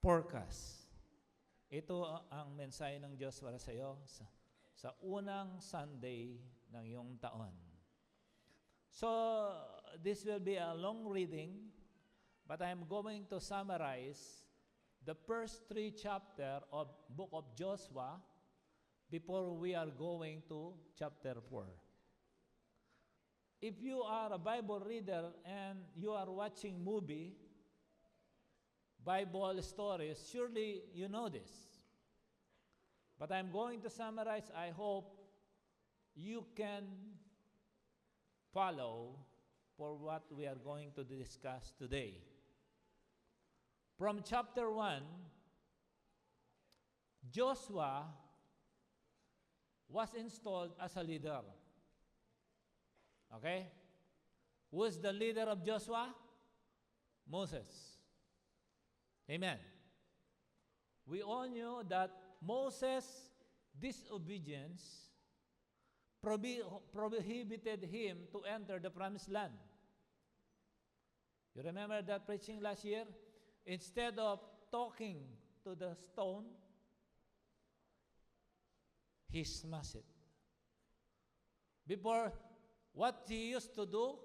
forecast. Ito ang mensahe ng Diyos para sa iyo sa unang Sunday ng iyong taon. So, this will be a long reading, but I'm going to summarize the first 3 chapters of book of Joshua before we are going to chapter 4. If you are a Bible reader and you are watching movie, Bible stories, surely you know this. But I'm going to summarize. I hope you can follow for what we are going to discuss today. From chapter 1, Joshua was installed as a leader. Okay? Who is the leader of Joshua? Moses. Amen. We all know that Moses' disobedience prohibited him to enter the promised land. You remember that preaching last year? Instead of talking to the stone, he smashed it. Before, what he used to do,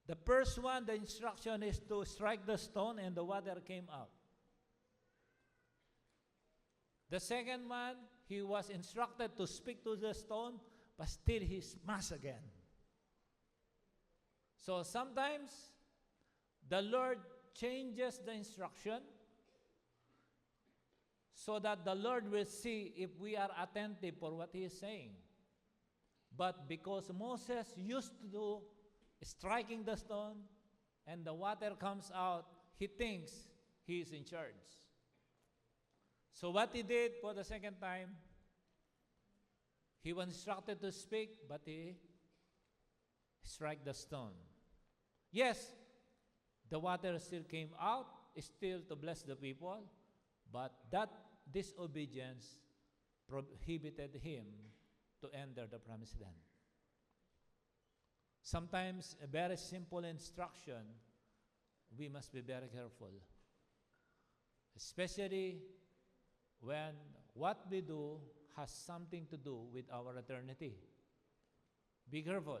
the first one, the instruction is to strike the stone and the water came out. The second one, he was instructed to speak to the stone, but still he smashed again. So sometimes, the Lord changes the instruction so that the Lord will see if we are attentive for what he is saying. But because Moses used to do striking the stone and the water comes out, he thinks he is in charge. So what he did for the second time, he was instructed to speak, but he struck the stone. Yes, the water still came out, still to bless the people, but that disobedience prohibited him to enter the promised land. Sometimes a very simple instruction, we must be very careful. Especially when what we do has something to do with our eternity. Be careful.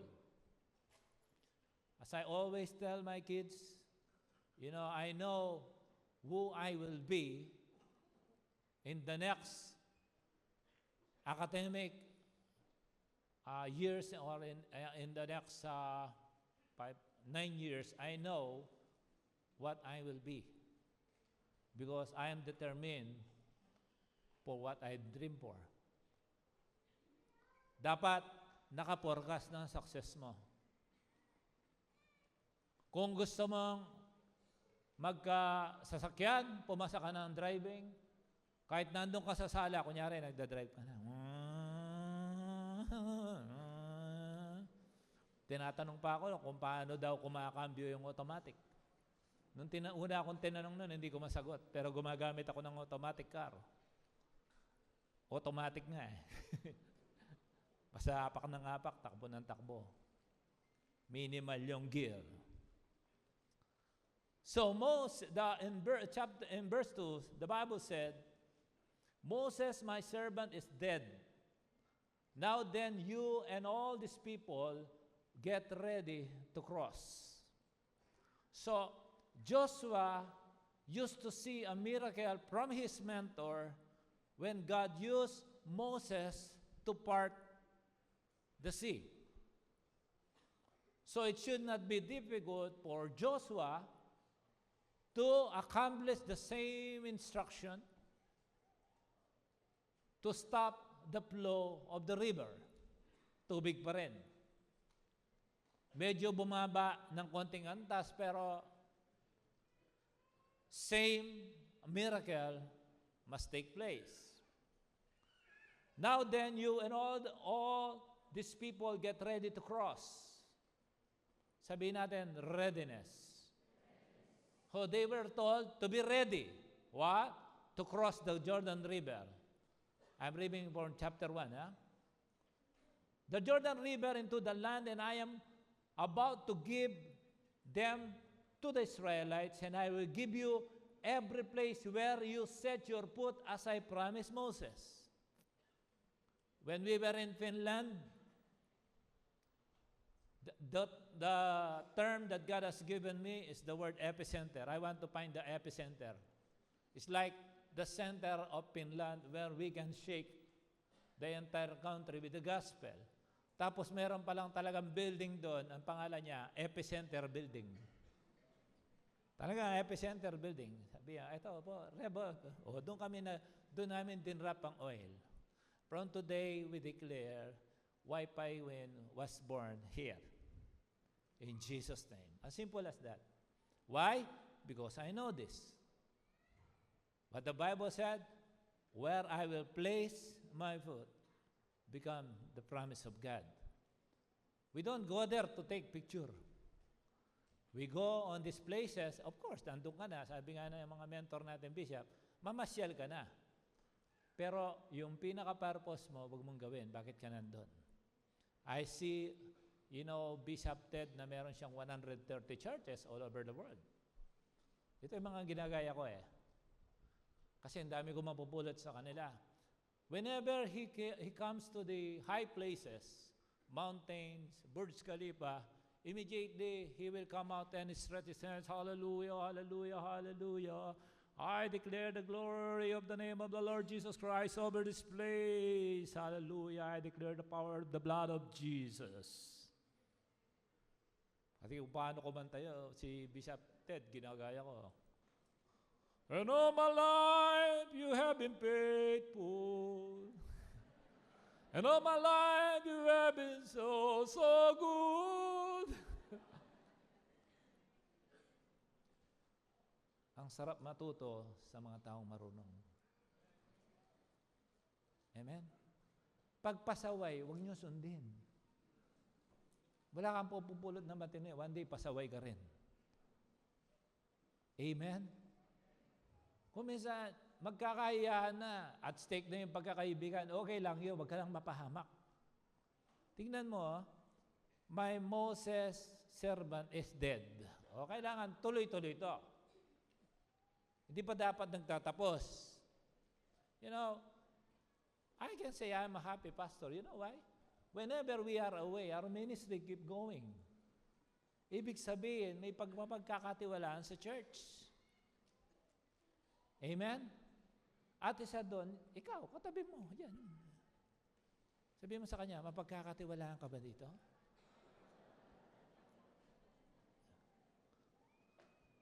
As I always tell my kids, I know who I will be in the next academic years, or in the next 9 years. I know what I will be because I am determined for what I dream for. Dapat naka-forecast ng success mo. Kung gusto mong magka-sasakyan, pumasa ka ng driving, kahit nandun ka sa sala, kunyari, nagda-drive ka na. Tinatanong pa ako kung paano daw kumakambyo yung automatic. Nung una akong tinanong nun, hindi ko masagot. Pero gumagamit ako ng automatic car. Automatic nga eh. Basta apak ng apak, takbo ng takbo. Minimal yung gear. So in verse 2, the Bible said, Moses, my servant, is dead. Now then, you and all these people get ready to cross. So Joshua used to see a miracle from his mentor when God used Moses to part the sea. So it should not be difficult for Joshua to accomplish the same instruction to stop the flow of the river. Tubig pa rin. Medyo bumaba ng konting antas, pero same miracle must take place. Now then, you and all these people get ready to cross. Sabihin natin, readiness. So they were told to be ready. What? To cross the Jordan River. I'm reading from chapter 1. The Jordan River into the land, and I am about to give them to the Israelites, and I will give you every place where you set your foot as I promised Moses. When we were in Finland, the term that God has given me is the word epicenter. I want to find the epicenter. It's like the center of Finland where we can shake the entire country with the gospel. Tapos meron palang talagang building doon, ang pangalan niya, Epicenter Building. Talagang Epicenter Building. Sabi niya, ito po, Rebo. Doon namin dinrap ang oil. From today, we declare, Wi-Fi was born here. In Jesus' name. As simple as that. Why? Because I know this. But the Bible said, where I will place my foot, become the promise of God. We don't go there to take picture. We go on these places, of course, nandun ka na, sabi nga na yung mga mentor natin, Bishop, mamasyal ka na. Pero yung pinaka-purpose mo, wag mong gawin. Bakit ka nandun? I see, Bishop Ted na meron siyang 130 churches all over the world. Ito yung mga ginagaya ko eh. Kasi ang dami ko mapupulot sa kanila. Whenever he comes to the high places, mountains, Burj Khalifa, immediately he will come out and stretch his hands, hallelujah, hallelujah, hallelujah. I declare the glory of the name of the Lord Jesus Christ over this place. Hallelujah. I declare the power of the blood of Jesus. Kasi kung paano kumantayo, si Bishop Ted, ginagaya ko. And all my life you have been faithful. And all my life you have been so, so good. Ang sarap matuto sa mga taong marunong. Amen? Pagpasaway, huwag niyo sundin. Wala kang pupulot na matindi. One day, pasaway ka rin. Amen? Kung minsan, magkakahiyahan na, at stake na yung pagkakaibigan, okay lang yun, wag ka lang mapahamak. Tingnan mo, my Moses servant is dead. O, kailangan tuloy-tuloy ito. Hindi pa dapat nagtatapos. I can say I'm a happy pastor. You know why? Whenever we are away, our ministry keep going. Ibig sabihin, may pagpapagkakatiwalaan sa church. Amen? At isa doon, ikaw, katabi mo, yan. Sabihin mo sa kanya, mapagkakatiwalaan ka ba dito?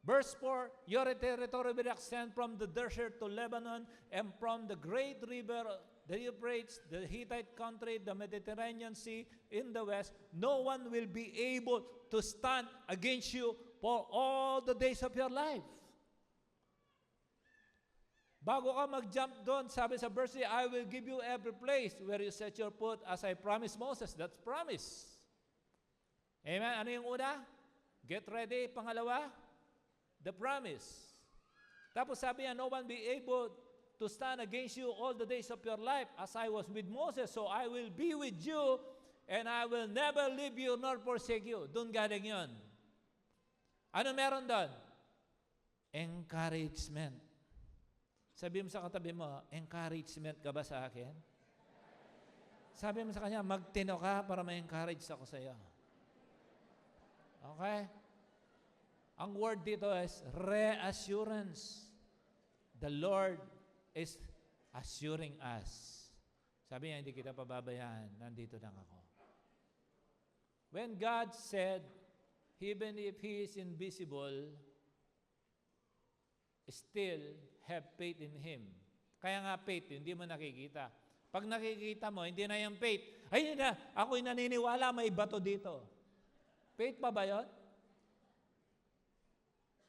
Verse 4, your territory will extend from the desert to Lebanon and from the great river, the Euphrates, the Hittite country, the Mediterranean Sea in the west. No one will be able to stand against you for all the days of your life. Bago ka mag-jump doon, sabi sa verse 3, I will give you every place where you set your foot as I promised Moses. That's promise. Amen? Ano yung una? Get ready. Pangalawa, the promise. Tapos sabi niya, no one be able to stand against you all the days of your life as I was with Moses. So I will be with you and I will never leave you nor forsake you. Doon galing yun. Ano meron doon? Encouragement. Sabi mo sa katabi mo, encouragement ka ba sa akin? Sabi mo sa kanya, magtino ka para ma-encourage ako sa iyo. Okay? Ang word dito is reassurance. The Lord is assuring us. Sabi niya, hindi kita pababayaan. Nandito lang ako. When God said, even if He is invisible, still have faith in Him. Kaya nga faith, hindi mo nakikita. Pag nakikita mo, hindi na yung faith. Ay, na, ako'y naniniwala, may bato dito. Faith pa ba yun?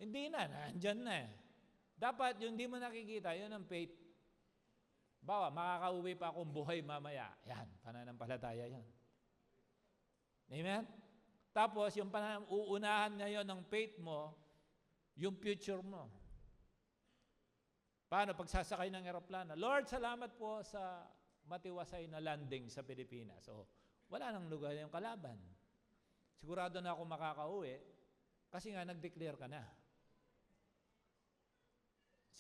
Hindi na, nandyan na eh. Dapat yung hindi mo nakikita, yun ang faith. Bawa, makakauwi pa akong buhay mamaya. Yan, pananampalataya yan. Amen? Tapos, yung uunahan ngayon ng faith mo, yung future mo. Paano? Pagsasakay ng eroplano. Lord, salamat po sa matiwasay na landing sa Pilipinas. So, wala nang lugar yung kalaban. Sigurado na ako makakauwi kasi nga nag-declare ka na.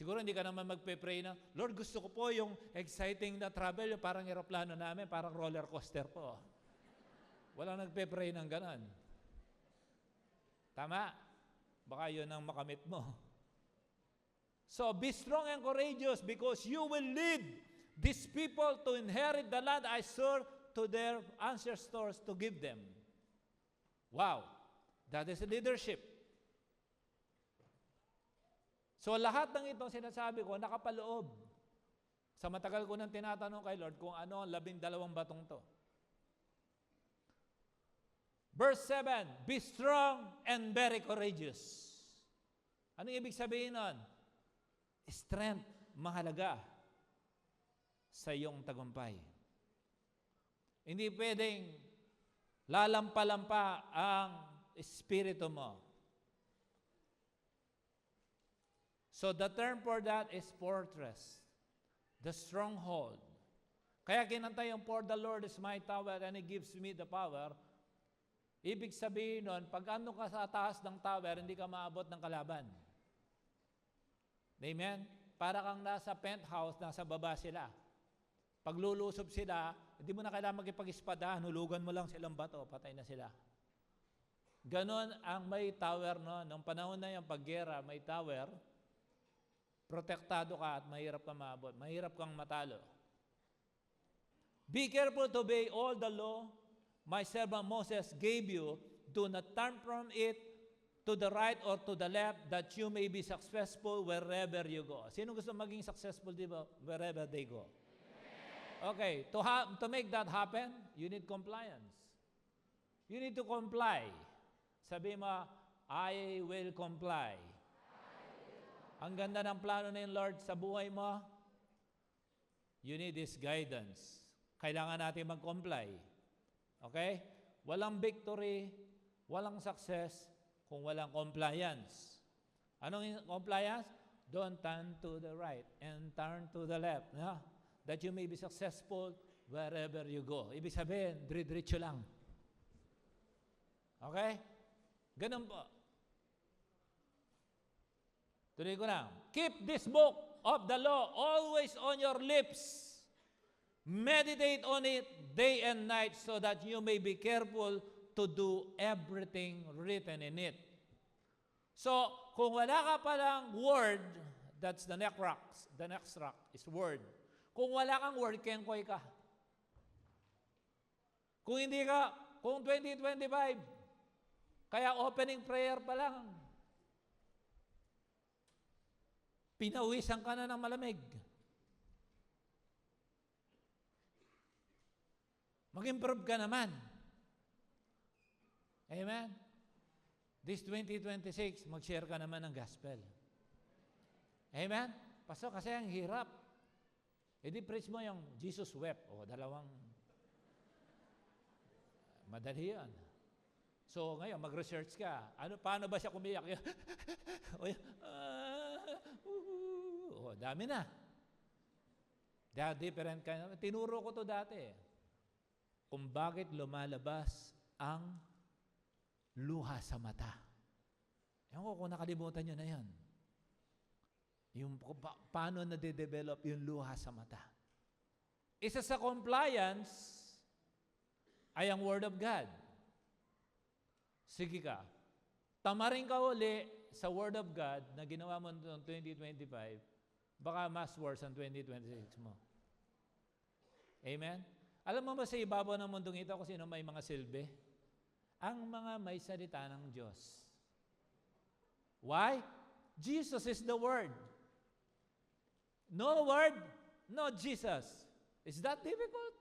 Siguro hindi ka naman magpe-pray na, Lord, gusto ko po yung exciting na travel, yung parang aeroplano namin, parang roller coaster po. Walang nagpe-pray ng ganon. Tama? Baka yun ang makamit mo. So, be strong and courageous because you will lead these people to inherit the land I swore to their ancestors to give them. Wow! That is leadership. So, lahat ng itong sinasabi ko, nakapaloob. Sa matagal ko nang tinatanong kay Lord kung ano ang 12 batong to. Verse 7, be strong and very courageous. Anong ibig sabihin nun? Strength, mahalaga sa iyong tagumpay. Hindi pwedeng lalampa-lampa ang espiritu mo. So the term for that is fortress, the stronghold. Kaya kinanta yung for the Lord is my tower and He gives me the power. Ibig sabihin nun, pag ano ka sa taas ng tower, hindi ka maabot ng kalaban. Amen? Para kang nasa penthouse, nasa baba sila. Pag lulusob sila, hindi mo na kailangan magipag-ispadahan, hulugan mo lang silang bato, patay na sila. Ganon ang may tower no. Nung panahon na yung paggera, may tower, protektado ka at mahirap ka maabot. Mahirap kang matalo. Be careful to obey all the law my servant Moses gave you. Do not turn from it to the right or to the left, that you may be successful wherever you go. Sino gusto maging successful, di ba? Wherever they go. Okay, to make that happen, you need compliance. You need to comply. Sabi mo, I will comply. Ang ganda ng plano ni Lord sa buhay mo, you need His guidance. Kailangan natin mag-comply. Okay? Walang victory, walang success, kung walang compliance. Anong compliance? Don't turn to the right and turn to the left. Yeah? That you may be successful wherever you go. Ibig sabihin, diretso lang. Okay? Ganun po. Tuloy ko lang. Keep this book of the law always on your lips. Meditate on it day and night so that you may be careful to do everything written in it. So, kung wala ka palang word, that's the next rock is word. Kung wala kang word, kengkoy ka. Kung hindi ka, kung 2025, kaya opening prayer pa lang, pinawisan ka na ng malamig. Mag-improve ka naman. Amen? This 2026, mag-share ka naman ng gospel. Amen? Pastor, kasi ang hirap. E di preach mo yung Jesus wept. O, dalawang madali yan. So, ngayon, mag-research ka. Paano ba siya kumiyak? Dami na. Different kind of. Tinuro ko to dati. Kung bakit lumalabas ang luha sa mata. Ewan ko kung nakalimutan nyo na yan. Yung paano na-develop yung luha sa mata. Isa sa compliance ay ang Word of God. Sige ka. Tamarin ka uli sa Word of God na ginawa mo noong 2025, baka mas worse ang 2026 mo. Amen? Alam mo ba sa ibabaw ng mundong ito kung sino may mga silbi? Ang mga may salita ng Diyos. Why? Jesus is the Word. No Word, no Jesus. Is that difficult?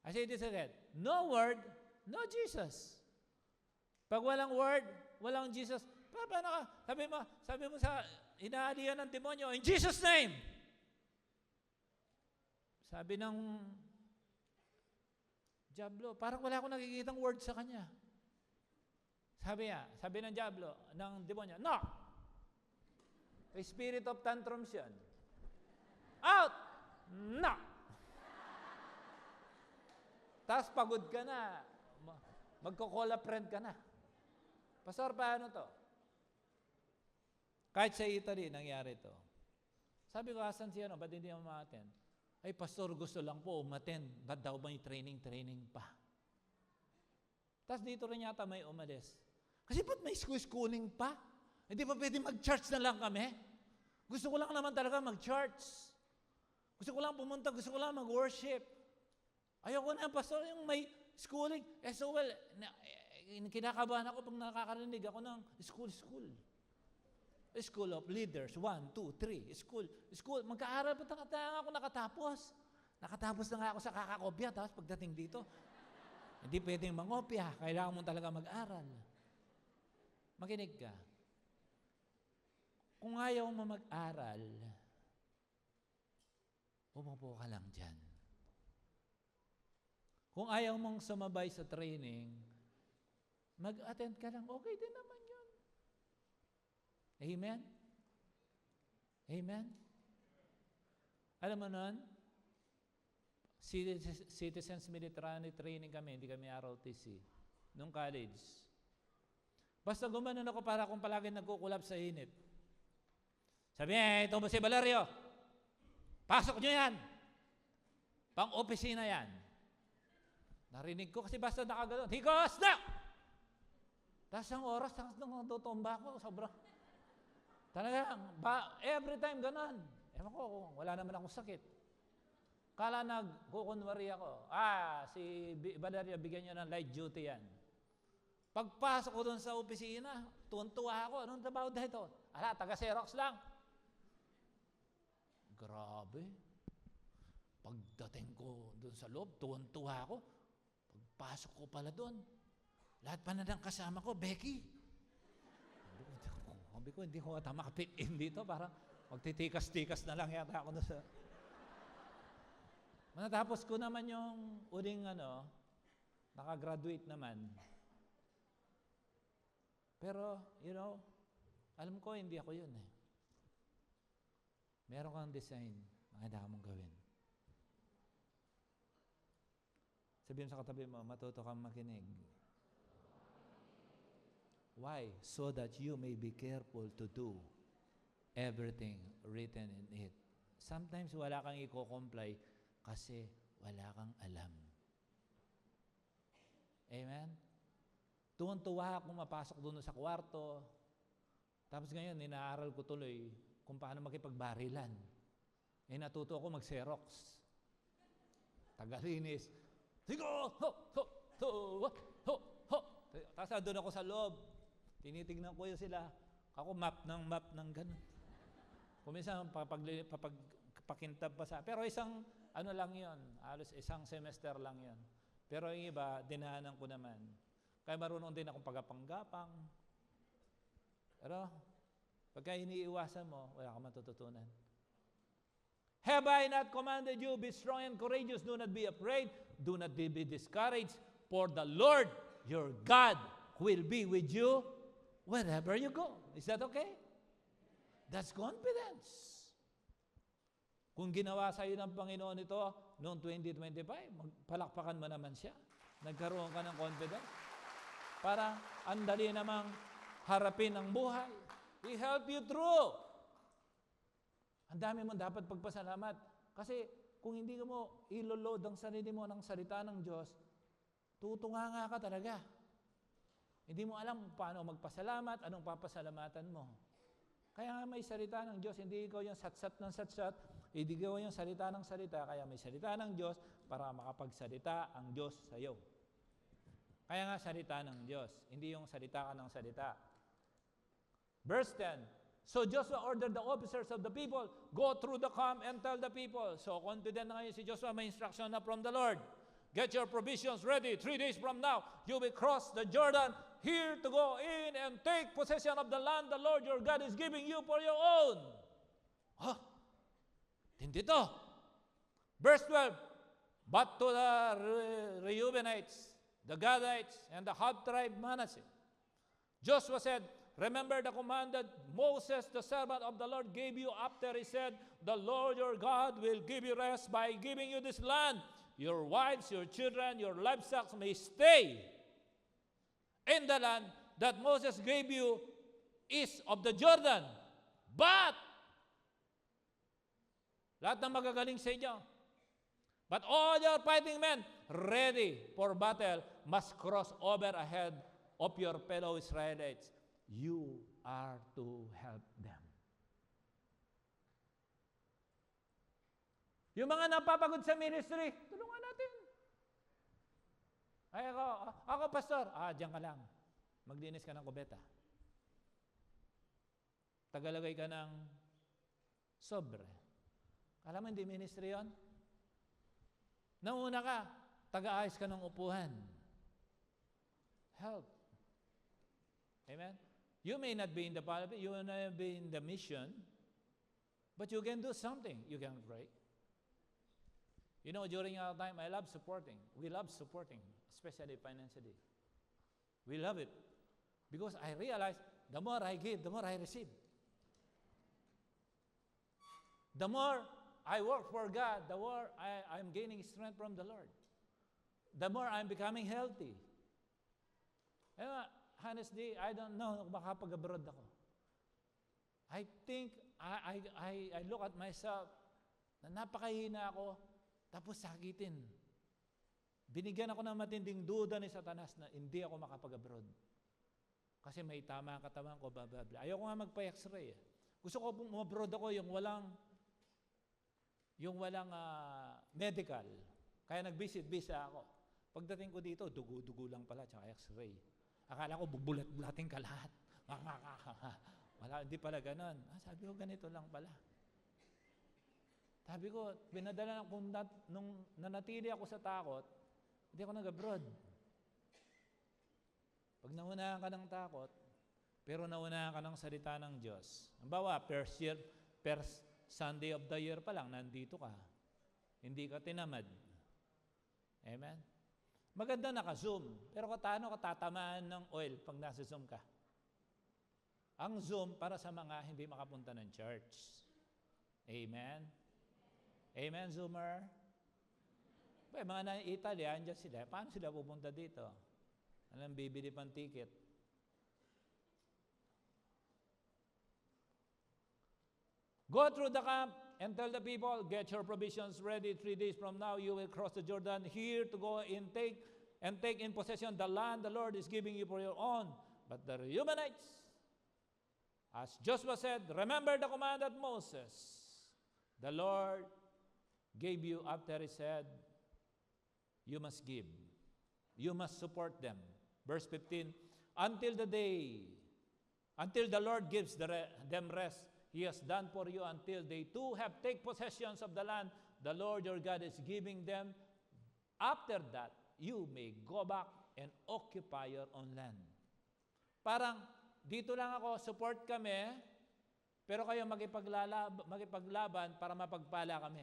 I say this again. No Word, no Jesus. Pag walang Word, walang Jesus, paano ka? Sabi mo sa inaalihan ng demonyo, in Jesus' name! Sabi ng Diablo, parang wala akong nakikitang word sa kanya. Sabi ng Diablo, ng demonyo, no! The spirit of tantrums yan. Out! No! Tapos pagod ka na. Magko-call a friend ka na. Pastor, paano to? Kahit sa Italy, nangyari to. Sabi ko, asan siya, ba't hindi naman ma-attend? Ay, pastor, gusto lang po umattend. Ba't daw may training pa? Tapos dito rin yata may umalis. Kasi ba't may schooling pa? Hindi ba pwede mag-church na lang kami? Gusto ko lang naman talaga mag-church. Gusto ko lang pumunta, gusto ko lang mag-worship. Ayoko na, pastor, yung may schooling. So well, kinakabahan ako pag nakakarinig ako ng school. School of Leaders, 1, 2, 3, school. Magkaaral pa ako nakatapos. Nakatapos na nga ako sa kakakopya, tapos pagdating dito, hindi pwedeng mangopya. Kailangan mo talaga mag-aral. Makinig ka. Kung ayaw mo mag-aral, umupo ka lang dyan. Kung ayaw mong sumabay sa training, mag-attend ka lang, okay din naman yun. Amen? Amen? Alam mo nun, Citizens Military Training kami, hindi kami ROTC, nung college. Basta gumanon ako para akong palagi nagkukulap sa init. Sabi niya, ito ba si Valerio? Pasok nyo yan. Pang-opisina yan. Narinig ko kasi basta nakagano'n. Higos na! Tapos ang oras, nang tutumba ko, sobrang. Talagang, every time gano'n. Ewan ko, wala naman akong sakit. Kala nagkukunwari ako. Si Valerio, bigyan nyo ng light duty yan. Pagpasok ko doon sa opisina, tuwan-tuwa ako. Anong trabaho dito? Taga-Xerox lang. Grabe. Pagdating ko doon sa loob, tuwan-tuwa ako. Pagpasok ko pala doon, lahat pa na ng kasama ko, Becky. Sabi ko, hindi ko ata makapit in dito. Parang magtitikas-tikas na lang yata ako doon sa... Matapos ko naman yung uling nakagraduate naman. Pero, alam ko, hindi ako yun eh. Meron kang design, maganda mong gawin. Sabihin sa katabi mo, matuto kang makinig. Why? So that you may be careful to do everything written in it. Sometimes wala kang i-comply kasi wala kang alam. Amen? Tuwan-tuwa akong mapasok doon sa kwarto. Tapos ngayon, ninaaral ko tuloy kung paano makipagbarilan. Natuto ako mag-Xerox. Tagalinis. Sigo! Ho! Ho! Ho! Ho! Ho! Tapos doon ako sa loob. Tinitignan ko yun sila. Ako map ng ganun. Kung minsan, pakintab pa sa... Pero isang, lang yun. Alos isang semester lang yun. Pero yung iba, dinahanan ko naman. Kaya marunong din akong pagapanggapang. Pero, pagka iniiwasan mo, wala kang matututunan. Have I not commanded you, be strong and courageous, do not be afraid, do not be discouraged, for the Lord your God will be with you wherever you go. Is that okay? That's confidence. Kung ginawa sa iyo ng Panginoon ito noong 2025, palakpakan mo naman siya. Nagkaroon ka ng confidence. Para andali namang harapin ang buhay. He help you through. Ang dami mo dapat pagpasalamat. Kasi kung hindi mo iloload ang sarili mo ng salita ng Diyos, tutunganga ka talaga. Hindi mo alam paano magpasalamat, anong papasalamatan mo. Kaya nga may salita ng Diyos, hindi ikaw yung satsat ng satsat, hindi ikaw yung salita ng salita, kaya may salita ng Diyos para makapagsalita ang Diyos sa iyo. Kaya nga salita ng Diyos, hindi yung salita ka ng salita. Verse 10, so Joshua ordered the officers of the people, go through the camp and tell the people. So confident na ngayon si Joshua, may instruction na from the Lord. Get your provisions ready. 3 days from now, you will cross the Jordan here to go in and take possession of the land the Lord your God is giving you for your own. Hindi to. Verse 12, but to the Reubenites, the Gadites, and the half-tribe Manasseh, Joshua said, remember the command that Moses, the servant of the Lord, gave you after he said, the Lord your God will give you rest by giving you this land. Your wives, your children, your livestock may stay in the land that Moses gave you east of the Jordan. But, lahat ng magagaling sa inyo, but all your fighting men ready for battle must cross over ahead of your fellow Israelites. You are to help them. Yung mga napapagod sa ministry, tulungan natin. Ay, ako pastor. Diyan ka lang. Maglinis ka ng kubeta. Tagalagay ka ng sobre. Alam mo, hindi ministry yun? Nauna ka, taga-ayos ka ng upuan. Help. Amen? You may not be in the pulpit, you may not be in the mission, but you can do something. You can pray. You know, during our time, I love supporting. We love supporting, especially financially. We love it. Because I realize, the more I give, the more I receive. The more I work for God, the more I'm gaining strength from the Lord. The more I'm becoming healthy. Honestly, I don't know kung makapag-abroad ako. I think, I look at myself, na napakahina ako, tapos sakitin. Binigyan ako ng matinding duda ni Satanas na hindi ako makapag-abroad. Kasi may tama ang katawan ko, bababla. Ayoko nga magpa-x-ray. Gusto ko abroad ako yung walang medical. Kaya nag-visit visa ako. Pagdating ko dito, dugo-dugo lang pala, tsaka x-ray. Akala ko bubulat-bulating ka lahat. Wala, hindi pala ganon. Sabi ko, ganito lang pala. Sabi ko, pinadala nung nanatili ako sa takot, hindi ako nag-abroad. Pag naunahan ka ng takot, pero naunahan ka ng salita ng Diyos. Halimbawa, first Sunday of the year pa lang, nandito ka. Hindi ka tinamad. Amen? Maganda naka-Zoom, pero paano ka tatamaan ng oil pag nasa Zoom ka? Ang Zoom para sa mga hindi makapunta ng church. Amen? Amen, Zoomer? Mga na-Italy, andyan sila. Paano sila pupunta dito? Alam, bibili pang ticket. Go through the camp and tell the people, get your provisions ready. 3 days from now, you will cross the Jordan here to go and take in possession the land the Lord is giving you for your own. But the Reubenites, as Joshua said, remember the command that Moses, the Lord, gave you after he said, you must give. You must support them. Verse 15, until the Lord gives them rest, He has done for you until they too have take possessions of the land the Lord your God is giving them. After that, you may go back and occupy your own land. Parang, dito lang ako, support kami, pero kayo makipaglaban para mapagpala kami.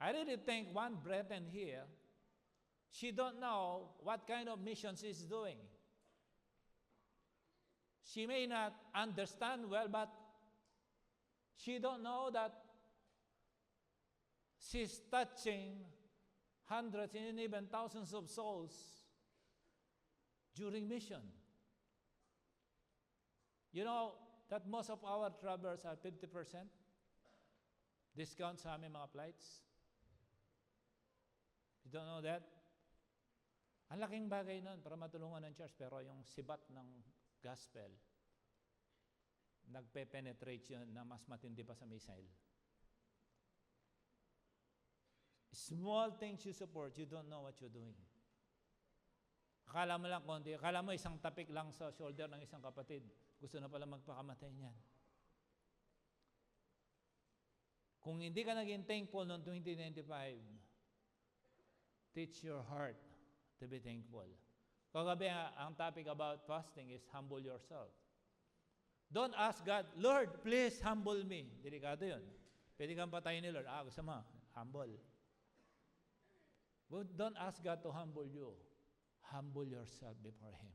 I really think one brethren here, she don't know what kind of mission she's doing. She may not understand well, but she don't know that she's touching hundreds and even thousands of souls during mission. You know that most of our travelers are 50% discount sa aming mga flights. You don't know that? Ang laking bagay nun para matulungan ng church, pero yung sibat ng gospel, nagpe-penetrate yun na mas matindi pa sa missile. Small things you support, you don't know what you're doing. Akala mo lang konti, akala mo isang tapik lang sa shoulder ng isang kapatid, gusto na pala magpakamatay niyan. Kung hindi ka naging thankful noong 2095, teach your heart to be thankful. Kagabi, ang topic about fasting is humble yourself. Don't ask God, Lord, please humble me. Delikado yun. Pwede kang patayin ni Lord. Gusto mo, humble. But don't ask God to humble you. Humble yourself before Him.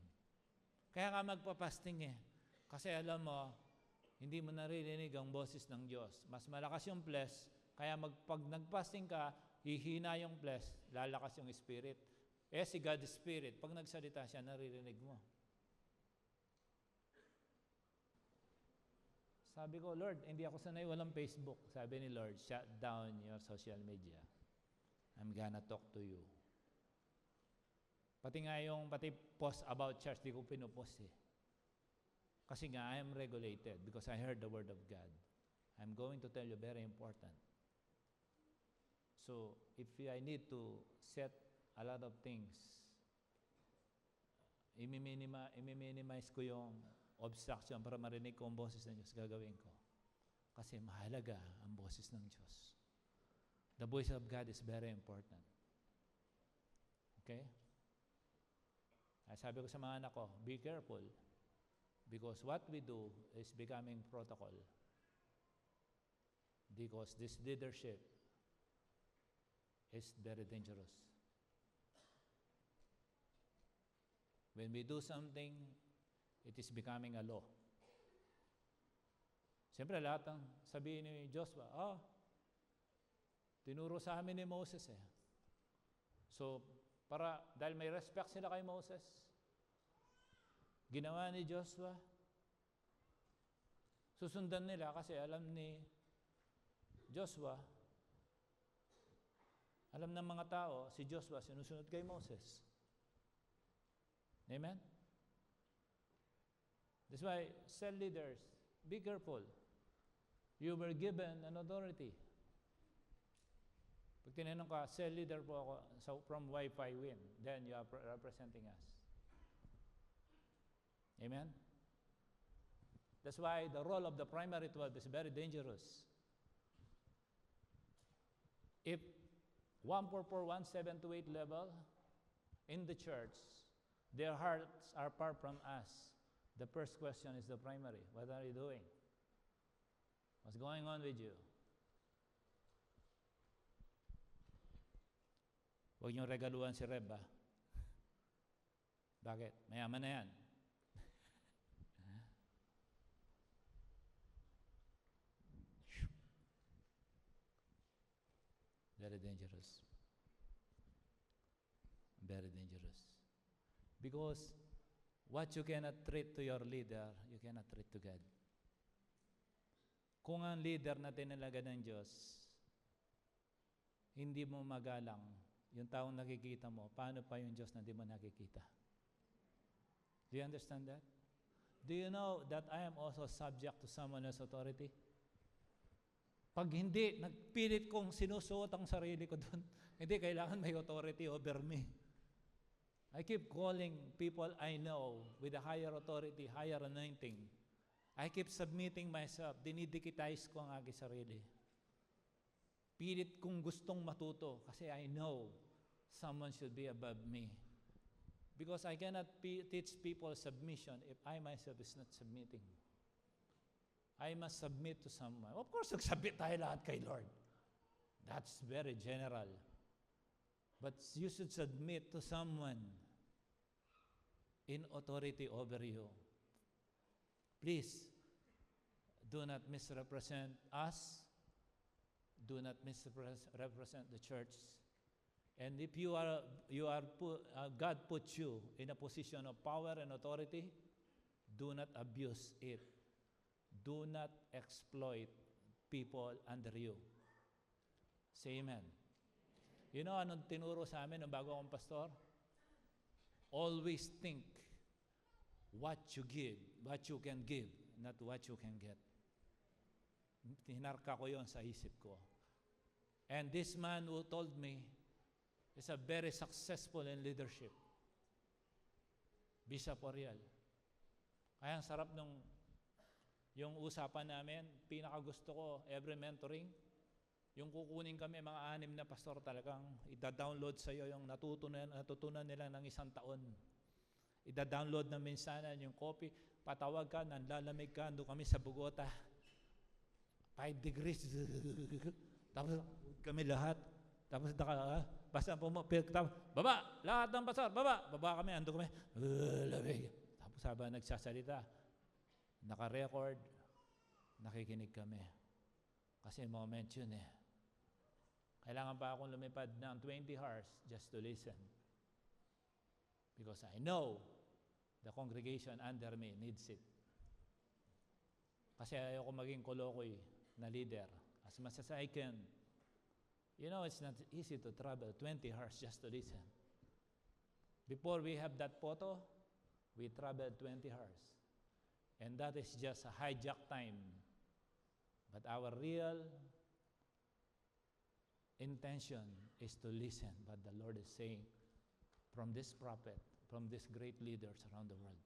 Kaya ka magpa-fasting eh. Kasi alam mo, hindi mo naririnig ang boses ng Diyos. Mas malakas yung flesh, kaya pag nag-fasting ka, hihina yung flesh, lalakas yung spirit. Si God Spirit, pag nagsalita siya, naririnig mo. Sabi ko, Lord, hindi ako sanay walang Facebook. Sabi ni Lord, shut down your social media. I'm gonna talk to you. Pati post about church, di ko pinupost eh. Kasi nga, I am regulated because I heard the word of God. I'm going to tell you, very important. So, if I need to set a lot of things, i-minimize ko yung obstruction para marinig ko ang boses ng Diyos, gagawin ko. Kasi mahalaga ang boses ng Diyos. The voice of God is very important. Okay? Ay, sabi ko sa mga anak ko, be careful. Because what we do is becoming protocol. Because this leadership is very dangerous. When we do something, it is becoming a law. Siyempre, lahat ng sabihin ni Joshua, tinuro sa amin ni Moses eh. So, dahil may respect sila kay Moses, ginawa ni Joshua, susundan nila kasi alam ni Joshua, alam ng mga tao, si Joshua sinusunod kay Moses. Amen? That's why, cell leaders, be careful. You were given an authority. Pag tinanong ka, cell leader po ako from Wi-Fi Win, then you are representing us. Amen? That's why the role of the primary 12 is very dangerous. If 144, 178 level in the church, their hearts are far from us, the first question is the primary. What are you doing? What's going on with you? Huwag niyong regaluhan si Reb, ha? Bakit? Mayaman na yan. Very dangerous. Very dangerous. Because what you cannot treat to your leader, you cannot treat to God. Kung ang leader na tinalaga ng Diyos, hindi mo magalang yung taong nakikita mo, paano pa yung Diyos na di mo nakikita? Do you understand that? Do you know that I am also subject to someone else's authority? Pag hindi, nagpilit kong sinusuot ang sarili ko doon, hindi, kailangan may authority over me. I keep calling people I know with a higher authority, higher anointing. I keep submitting myself. Dinidikitize ko ang aking sarili. Pilit kong gustong matuto kasi I know someone should be above me. Because I cannot teach people submission if I myself is not submitting. I must submit to someone. Of course, nagsubmit tayo lahat kay Lord. That's very general. But you should submit to someone in authority over you. Please, do not misrepresent us. Do not misrepresent the church. And if God put you in a position of power and authority, do not abuse it. Do not exploit people under you. Say amen. You know, anong tinuro sa amin nung bago akong pastor? Always think what you give, what you can give, not what you can get. Hinarka ko yon sa isip ko. And this man who told me is a very successful in leadership. Bishop Oriel. Kaya ang sarap nung yung usapan namin, pinakagusto ko, every mentoring, yung kukunin kami, mga 6 na pastor talagang ida-download sa iyo yung natutunan nila ng 1 taon. Ida-download na minsanan yung copy, patawag ka, nanlalamig ka, doon kami sa Bogota. 5 degrees. Tapos kami lahat. Tapos basta baba, lahat ng pastor, baba kami, ando kami. Lamig. Tapos habang nagsasalita, naka-record, nakikinig kami. Kasi moment yun eh. Kailangan pa akong lumipad ng 20 hours just to listen. Because I know the congregation under me needs it. Kasi ayoko maging kolokoy na leader. As much as I can. You know, it's not easy to travel 20 hours just to listen. Before we have that photo, we traveled 20 hours. And that is just a hijack time. But our real intention is to listen what the Lord is saying from this prophet, from these great leaders around the world.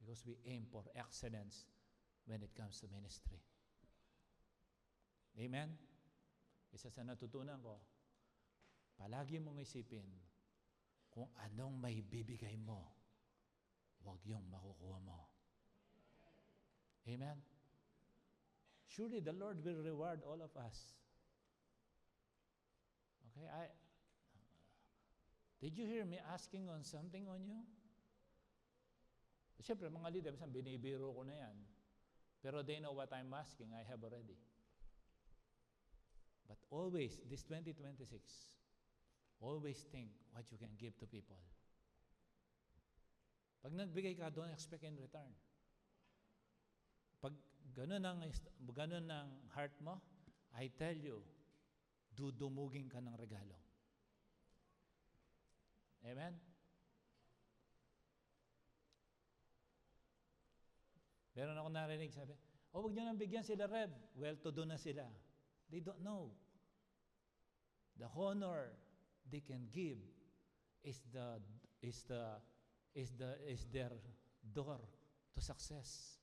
Because we aim for excellence when it comes to ministry. Amen? Isa sa natutunan ko, palagi mong isipin kung anong may bibigay mo, huwag yung makukuha mo. Amen? Surely the Lord will reward all of us. Okay, did you hear me asking on something on you? Siyempre, mga leader, binibiro ko na yan. Pero they know what I'm asking, I have already. But always, this 2026, always think what you can give to people. Pag nagbigay ka, don't expect in return. Pag ganun ang heart mo, I tell you, dudumugin ka ng regalo. Amen? Meron ako narinig, sabi, huwag niyo nang bigyan sila, Reb. Well-to-do na sila. They don't know. The honor they can give is their door to success.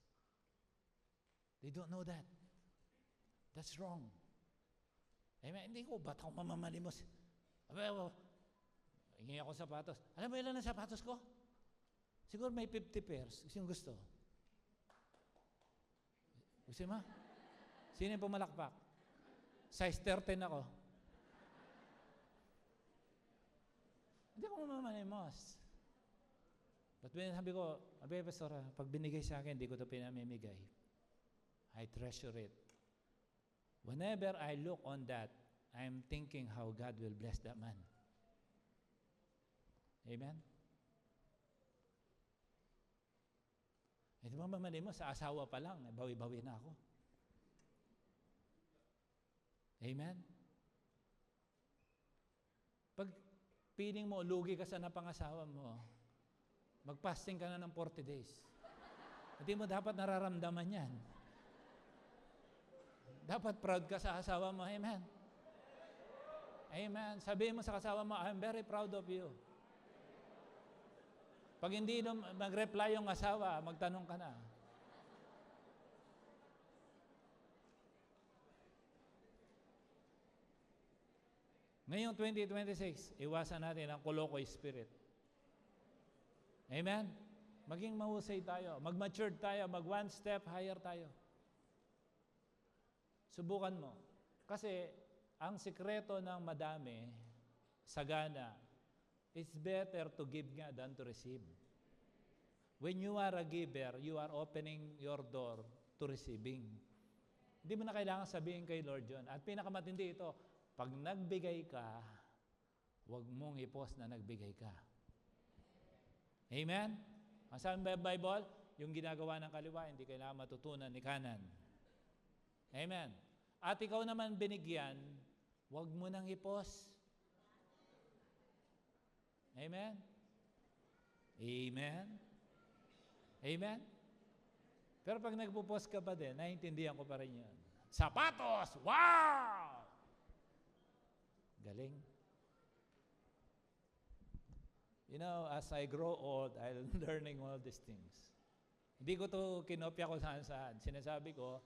They don't know that. That's wrong. Amen? Hindi ko, ba't ako mamamalimos? Hingi ako sapatos. Alam mo ilan ang sapatos ko? Siguro may 50 pairs. Sino gusto? Gusto mo? Sino yung pumalakpak? Size 13 ako. Hindi ko mamamalimos. But when sabi ko, Pastor, pag binigay sa akin, hindi ko ito pinamimigay. I treasure it. Whenever I look on that, I'm thinking how God will bless that man. Amen? Ito mamamali mo, sa asawa pa lang, bawi-bawi na ako. Amen? Pag feeling mo, lugi ka sa napangasawa mo, mag-fasting ka na ng 40 days. Hindi mo dapat nararamdaman yan. Dapat proud ka sa asawa mo. Amen? Amen. Sabihin mo sa asawa mo, I'm very proud of you. Pag hindi mag-reply yung asawa, magtanong ka na. Ngayong 2026, iwasan natin ang kolokoy spirit. Amen? Maging mahusay tayo, mag-mature tayo, mag-one step higher tayo. Subukan mo. Kasi ang sikreto ng madami, sagana, it's better to give nga than to receive. When you are a giver, you are opening your door to receiving. Hindi mo na kailangan sabihin kay Lord yun. At pinakamatindi ito, pag nagbigay ka, huwag mong i-post na nagbigay ka. Amen? Ang sabi ng Bible, yung ginagawa ng kaliwa, hindi kailangan matutunan ni kanan. Amen? At ikaw naman binigyan, huwag mo nang i-post. Amen? Amen? Amen? Pero pag nagpo-post ka pa din, naiintindihan ko pa rin yun. Sapatos! Wow! Galing. You know, as I grow old, I'm learning all these things. Hindi ko to kinopya ko saan-saan. Sinasabi ko,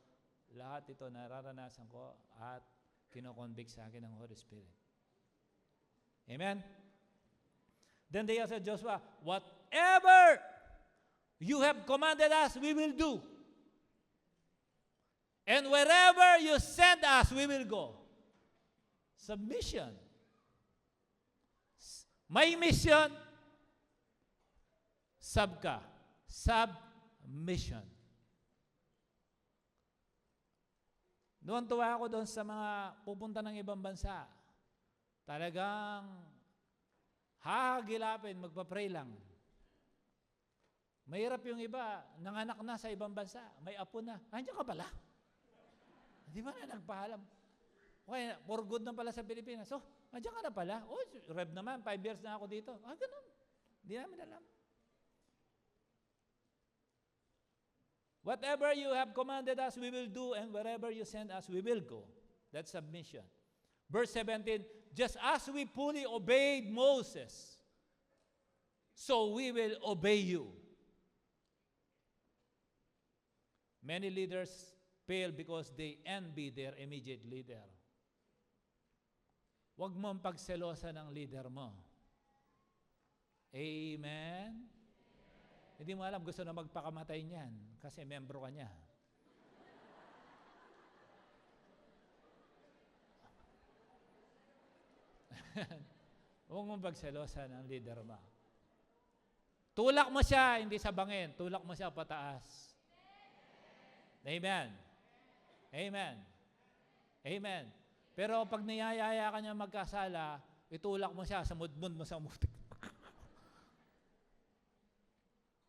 lahat ito nararanasan ko at kinoconvict sa akin ng Holy Spirit. Amen? Then they said, Joshua, whatever you have commanded us, we will do. And wherever you send us, we will go. Submission. May mission, sub ka. Submission. Doon tuwa ako doon sa mga pupunta ng ibang bansa. Talagang hahagilapin, magpa-pray lang. Mahirap yung iba, nanganak na sa ibang bansa, may apo na. Andiyan ka pala? Di ba na nagpaalam? Okay, for good na pala sa Pilipinas. So, andiyan ka na pala. Oh, Rev naman, 5 years na ako dito. Ganun. Hindi namin alam. Whatever you have commanded us, we will do, and wherever you send us, we will go. That's submission. Verse 17, just as we fully obeyed Moses, so we will obey you. Many leaders fail because they envy their immediate leader. Huwag mong pagselosa ng leader mo. Amen? Hindi mo alam, gusto na magpakamatay niyan kasi membro ka niya. Huwag mong pagselosa ng leader mo. Tulak mo siya, hindi sa bangin. Tulak mo siya pataas. Amen. Amen. Amen. Pero pag niyayaya ka niya magkasala, itulak mo siya, samudmud mo sa mutik.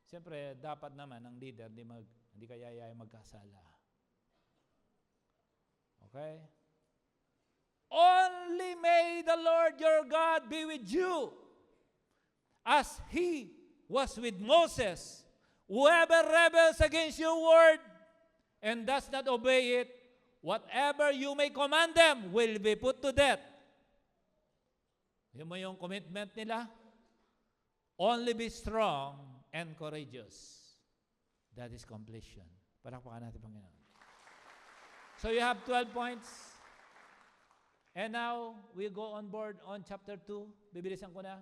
Siyempre, dapat naman ang leader hindi ka yayaya magkasala. Okay? Only may the Lord your God be with you as He was with Moses. Whoever rebels against your word and does not obey it, whatever you may command them will be put to death. Yun mo yung commitment nila. Only be strong and courageous. That is completion. Palakpakan natin, Panginoon. So you have 12 points. And now, we go on board on chapter 2. Bibilisan ko na.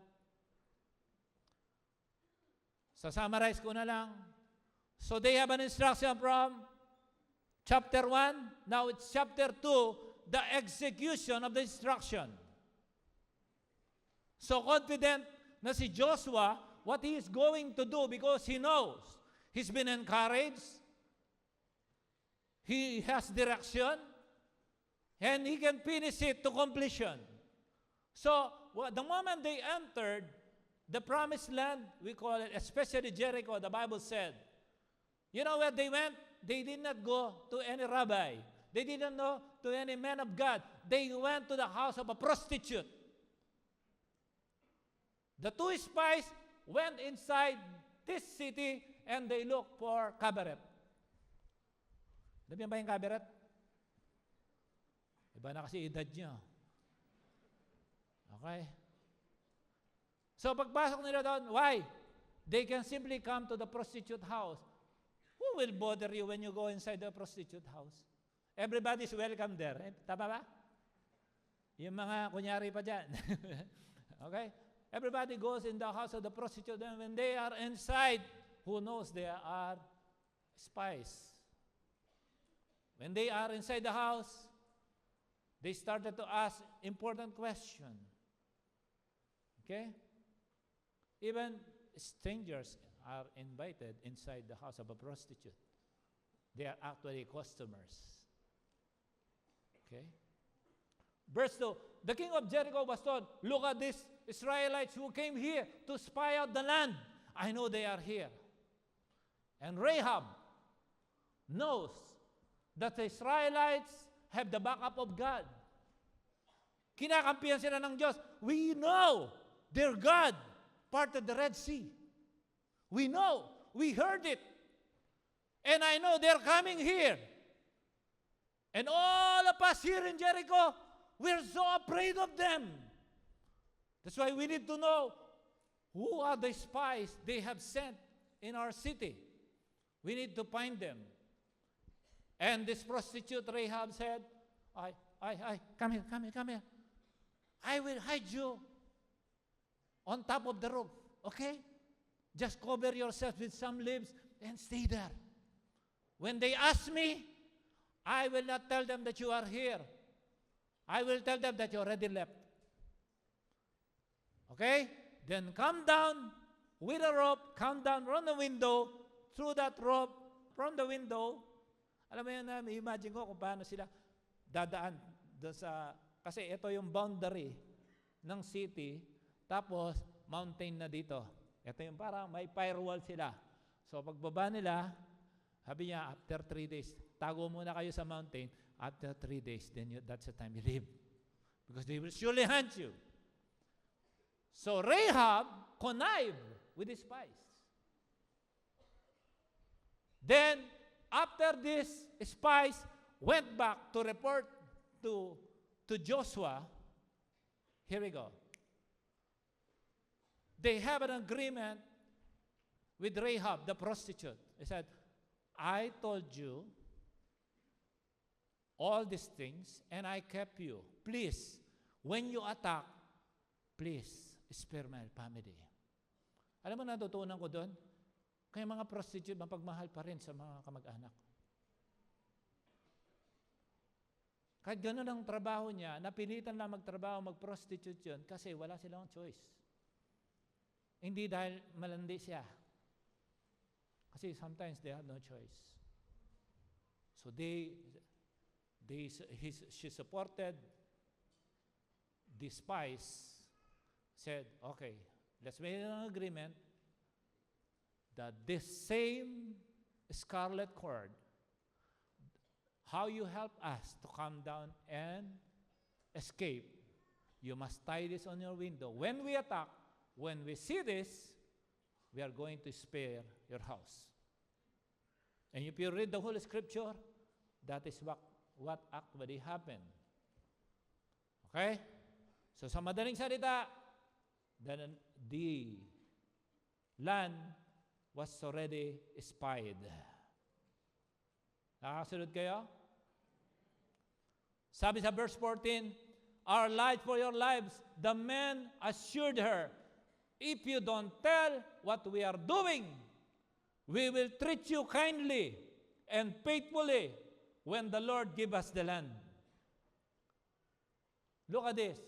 So summarize ko na lang. So they have an instruction from chapter 1. Now it's chapter 2, the execution of the instruction. So confident na si Joshua what he is going to do because he knows. He's been encouraged. He has direction. And he can finish it to completion. So, the moment they entered the promised land, we call it, especially Jericho, the Bible said, you know where they went? They did not go to any rabbi. They didn't go to any man of God. They went to the house of a prostitute. The two spies went inside this city and they looked for kabaret. Alam ba yung kabaret? Iba na kasi edad niya. Okay? So pagpasok nila doon, why? They can simply come to the prostitute house. Who will bother you when you go inside the prostitute house? Everybody's welcome there. Tama ba? Yung mga kunyari pa dyan. Okay? Everybody goes in the house of the prostitute, and when they are inside, who knows they are spies. When they are inside the house, they started to ask important question. Okay? Even strangers are invited inside the house of a prostitute. They are actually customers. Okay? Verse 2, the king of Jericho was told, look at these Israelites who came here to spy out the land. I know they are here. And Rahab knows that the Israelites have the backup of God. Kinakampihan sila ng Diyos. We know their God parted the Red Sea. We know. We heard it. And I know they're coming here. And all of us here in Jericho, we're so afraid of them. That's why we need to know who are the spies they have sent in our city. We need to find them. And this prostitute Rahab said, come here. I will hide you on top of the roof, okay? Just cover yourself with some leaves and stay there. When they ask me, I will not tell them that you are here. I will tell them that you already left. Okay? Then come down with a rope, come down from the window, through that rope, from the window. Alam mo yun na, imagine ko kung paano sila dadaan doon sa, kasi ito yung boundary ng city, tapos mountain na dito. Ito yung parang may firewall sila. So pagbaba nila, sabi niya, after 3 days, tago muna kayo sa mountain. After 3 days, that's the time you leave. Because they will surely hunt you. So Rahab connived with the spies. Then, after these spies went back to report to Joshua, here we go. They have an agreement with Rahab, the prostitute. He said, I told you all these things, and I kept you. Please, when you attack, please, spare my family. Alam mo, natutunan ko doon? Kaya mga prostitute, mapagmahal pa rin sa mga kamag-anak. Kahit gano'n ang trabaho niya, napilitan lang magtrabaho, mag-prostitute yun, kasi wala silang choice. Hindi dahil malandi siya. Kasi sometimes they have no choice. So she supported the spies, said, okay, let's make an agreement that this same scarlet cord, how you help us to come down and escape, you must tie this on your window. When we attack, when we see this, we are going to spare your house. And if you read the whole scripture, that is what actually happened. Okay? So sa madaling salita, the land was already spied. Nakasunod kayo? Sabi sa verse 14, our life for your lives, the men assured her, if you don't tell what we are doing, we will treat you kindly and faithfully when the Lord give us the land. Look at this.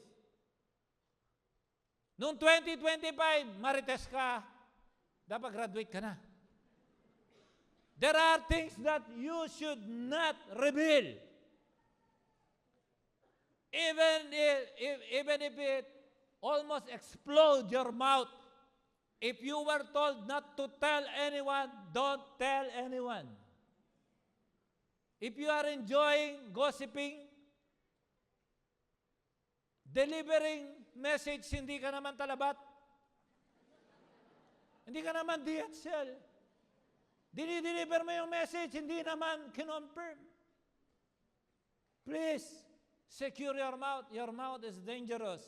Noong 2025, marites ka, dapat graduate ka na. There are things that you should not reveal. Even if it almost explodes your mouth, if you were told not to tell anyone, don't tell anyone. If you are enjoying gossiping, delivering message, hindi ka naman talabat, hindi ka naman DHL, dinideliver mo yung message, hindi naman kinonfirm. Please, secure your mouth. Your mouth is dangerous.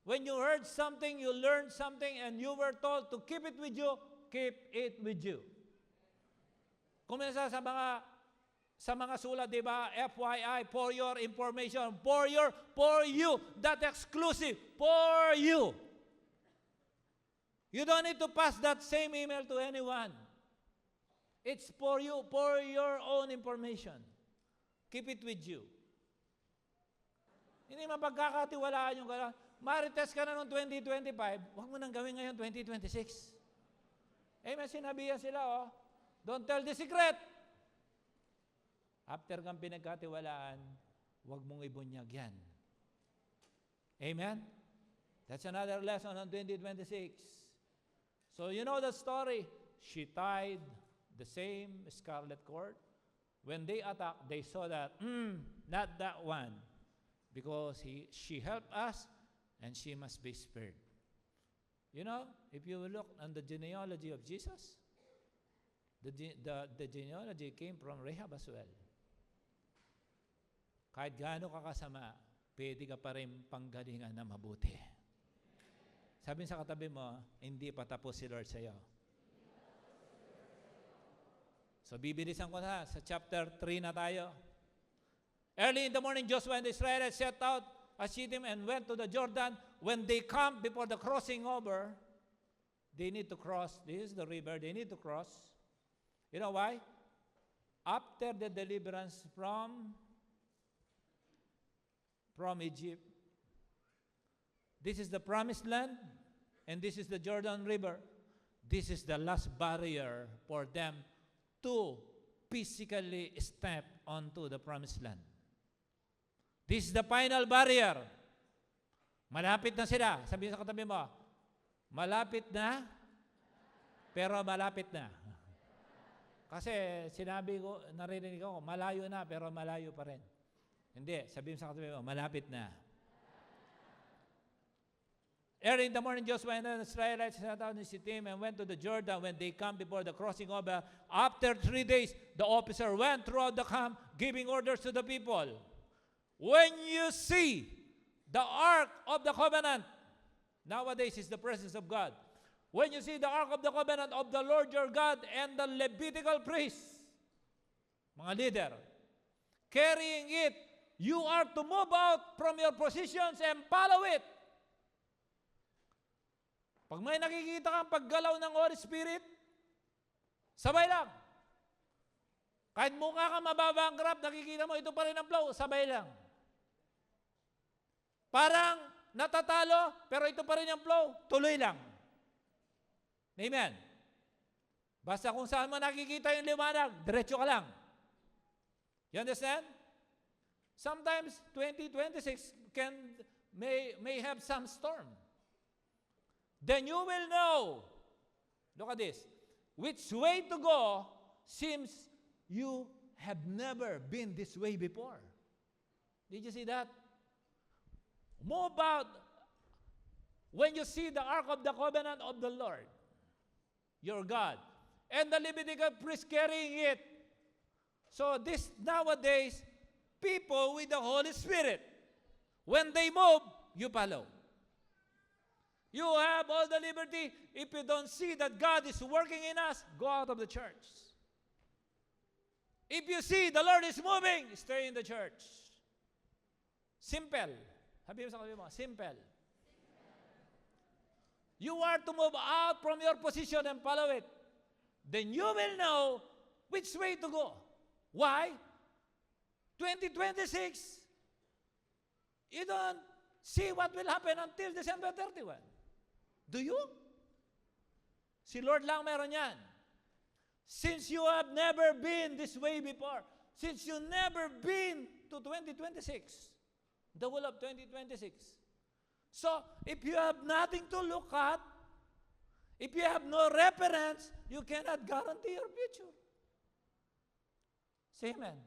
When you heard something, you learned something, and you were told to keep it with you, keep it with you. Kumisa sa mga sulat, di ba? FYI, for your information, for you, that exclusive, for you. You don't need to pass that same email to anyone. It's for you, for your own information. Keep it with you. Hindi mapagkakatiwalaan yung gano'n. Marites ka na noong 2025, huwag mo nang gawin ngayon 2026. May sinabihan sila, don't tell the secret. After kang pinagkatiwalaan, huwag mong ibunyag yan. Amen? That's another lesson on 2026. So you know the story. She tied the same scarlet cord. When they attacked, they saw that, not that one. Because she helped us, and she must be spared. You know, if you look on the genealogy of Jesus, the genealogy came from Rahab as well. Kahit gaano ka kasama, pwede ka pa rin panggalingan na mabuti. Sabi sa katabi mo, hindi pa tapos si Lord sa'yo. So bibilisan ko na, sa chapter 3 na tayo. Early in the morning, Joshua and the Israelites set out as Shittim and went to the Jordan. When they camped before the crossing over, they need to cross. This is the river. They need to cross. You know why? After the deliverance from Egypt, this is the promised land, and this is the Jordan River. This is the last barrier for them to physically step onto the promised land. This is the final barrier. Malapit na sila. Sabihin sa katabi mo, malapit na, pero malapit na. Kasi sinabi ko, narinig ko, malayo na, pero malayo pa rin. Hindi, sabihin sa katabi mo, malapit na. Early in the morning, Joshua and the Israelites set out in Shittim and went to the Jordan. When they come before the crossing over, after 3 days, the officer went throughout the camp, giving orders to the people. When you see the Ark of the Covenant, nowadays is the presence of God. When you see the Ark of the Covenant of the Lord your God and the Levitical priests, mga leader, carrying it, you are to move out from your positions and follow it. Pag may nakikita kang paggalaw ng Holy Spirit, sabay lang. Kahit mukha kang mababankrupt, nakikita mo, ito pa rin ang flow, sabay lang. Parang natatalo, pero ito pa rin ang flow, tuloy lang. Amen. Basta kung saan mo nakikita yung liwanag, diretso ka lang. You understand? Sometimes 2026 may have some storm. Then you will know, look at this, which way to go seems you have never been this way before. Did you see that? Move out when you see the Ark of the Covenant of the Lord, your God, and the Levitical priest carrying it. So this nowadays, people with the Holy Spirit, when they move, you follow. You have all the liberty. If you don't see that God is working in us, go out of the church. If you see the Lord is moving, stay in the church. Simple. Sabi mo, simple. You are to move out from your position and follow it. Then you will know which way to go. Why? 2026, you don't see what will happen until December 31. Do you? Si Lord lang meron yan. Since you have never been this way before, since you never been to 2026, the whole of 2026. So, if you have nothing to look at, if you have no reference, you cannot guarantee your future. Say amen.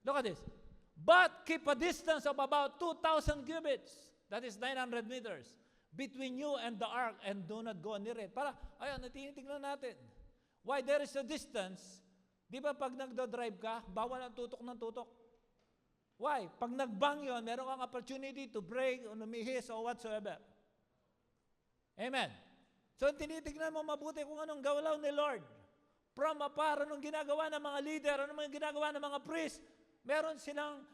Look at this. But keep a distance of about 2,000 cubits, that is 900 meters, between you and the ark, and do not go near it. Para, ayan, tinitingnan natin. Why there is a distance? Di ba pag nagdo-drive ka, bawal ang tutok ng tutok? Why? Pag nagbang yun, meron kang opportunity to brake or lumihis or whatsoever. Amen. So, tinitignan mo mabuti kung anong gawalaw ni Lord. From afar, anong ginagawa ng mga leader, anong ginagawa ng mga priest. Meron silang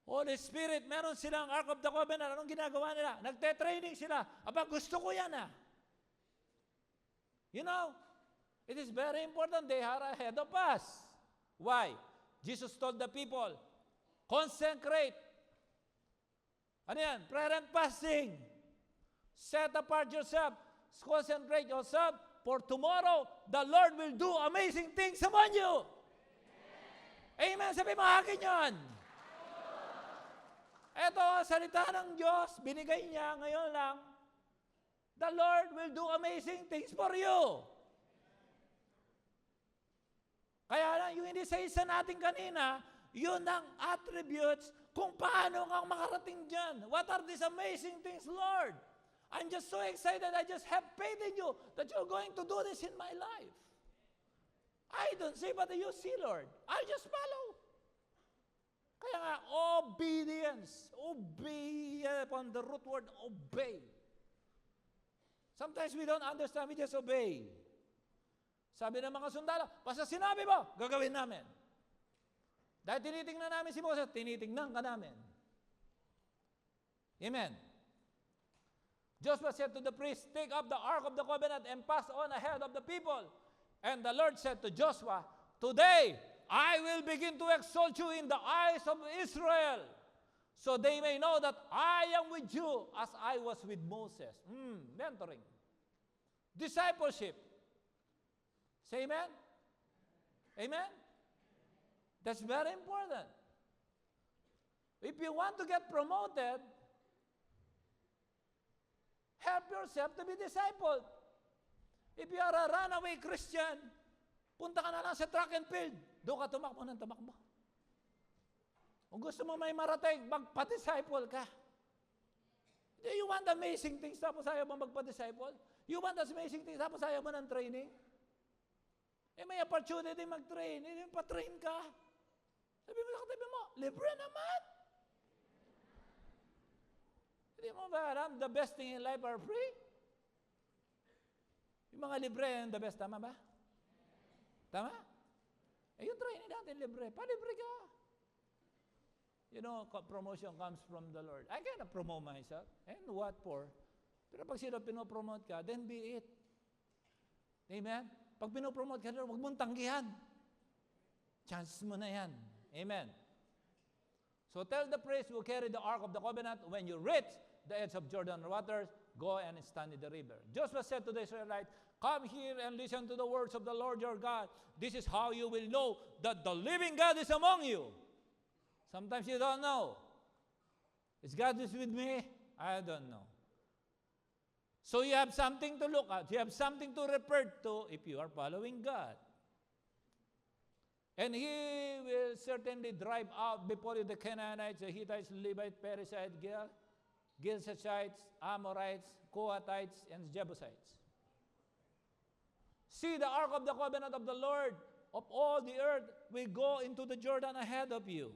Holy Spirit, meron silang Ark of the Covenant, anong ginagawa nila? Nagte-training sila. Aba, gusto ko yan ah. You know, it is very important they are ahead of us. Why? Jesus told the people, consecrate. Ano yan? Prayer and fasting. Set apart yourself. Concentrate yourself. For tomorrow, the Lord will do amazing things among you. Amen. Sabi mo, akin yun. Ito, salita ng Diyos, binigay niya ngayon lang. The Lord will do amazing things for you. Kaya lang, yung hindi sa isa natin kanina, yun ang attributes kung paano kang makarating dyan. What are these amazing things, Lord? I'm just so excited. I just have faith in you that you're going to do this in my life. I don't see what you see, Lord. I'll just follow. Kaya nga, obedience. Obey upon the root word, obey. Sometimes we don't understand, we just obey. Sabi ng mga sundalo, basta sinabi mo, gagawin namin. Dahil tinitingnan namin si Moses, tinitingnan ka namin. Amen. Joshua said to the priest, take up the Ark of the Covenant and pass on ahead of the people. And the Lord said to Joshua, today I will begin to exalt you in the eyes of Israel, so they may know that I am with you as I was with Moses. Mentoring. Discipleship. Say amen? Amen? That's very important. If you want to get promoted, help yourself to be discipled. If you are a runaway Christian, Punta ka na lang sa track and field. Doon ka tumakbo ng tumakbo. Kung gusto mo may marating, magpa-disciple ka. Do you want amazing things tapos ayaw mo magpa-disciple? You want amazing things tapos ayaw mo ng training? May opportunity mag-train. Pa-train ka. Sabi mo sa katabi mo, libre naman. Hindi mo ba alam, the best thing in life are free? Yung mga libre, yung the best, tama ba? Tama? Yung training natin libre. Palibre ka. You know, promotion comes from the Lord. I cannot promote myself. And what for? Pero pag sila pinopromote ka, then be it. Amen? Pag pinopromote ka, huwag mong tanggihan. Chance mo na yan. Amen? So tell the priest who carry the Ark of the Covenant, when you reach the edge of Jordan waters, go and stand in the river. Joshua said to the Israelites, come here and listen to the words of the Lord your God. This is how you will know that the living God is among you. Sometimes you don't know. Is God is with me? I don't know. So you have something to look at. You have something to refer to if you are following God. And He will certainly drive out before you the Canaanites, the Hittites, Levites, Perizzites, Girgashites, Amorites, Kohathites, and Jebusites. See, the Ark of the Covenant of the Lord of all the earth will go into the Jordan ahead of you.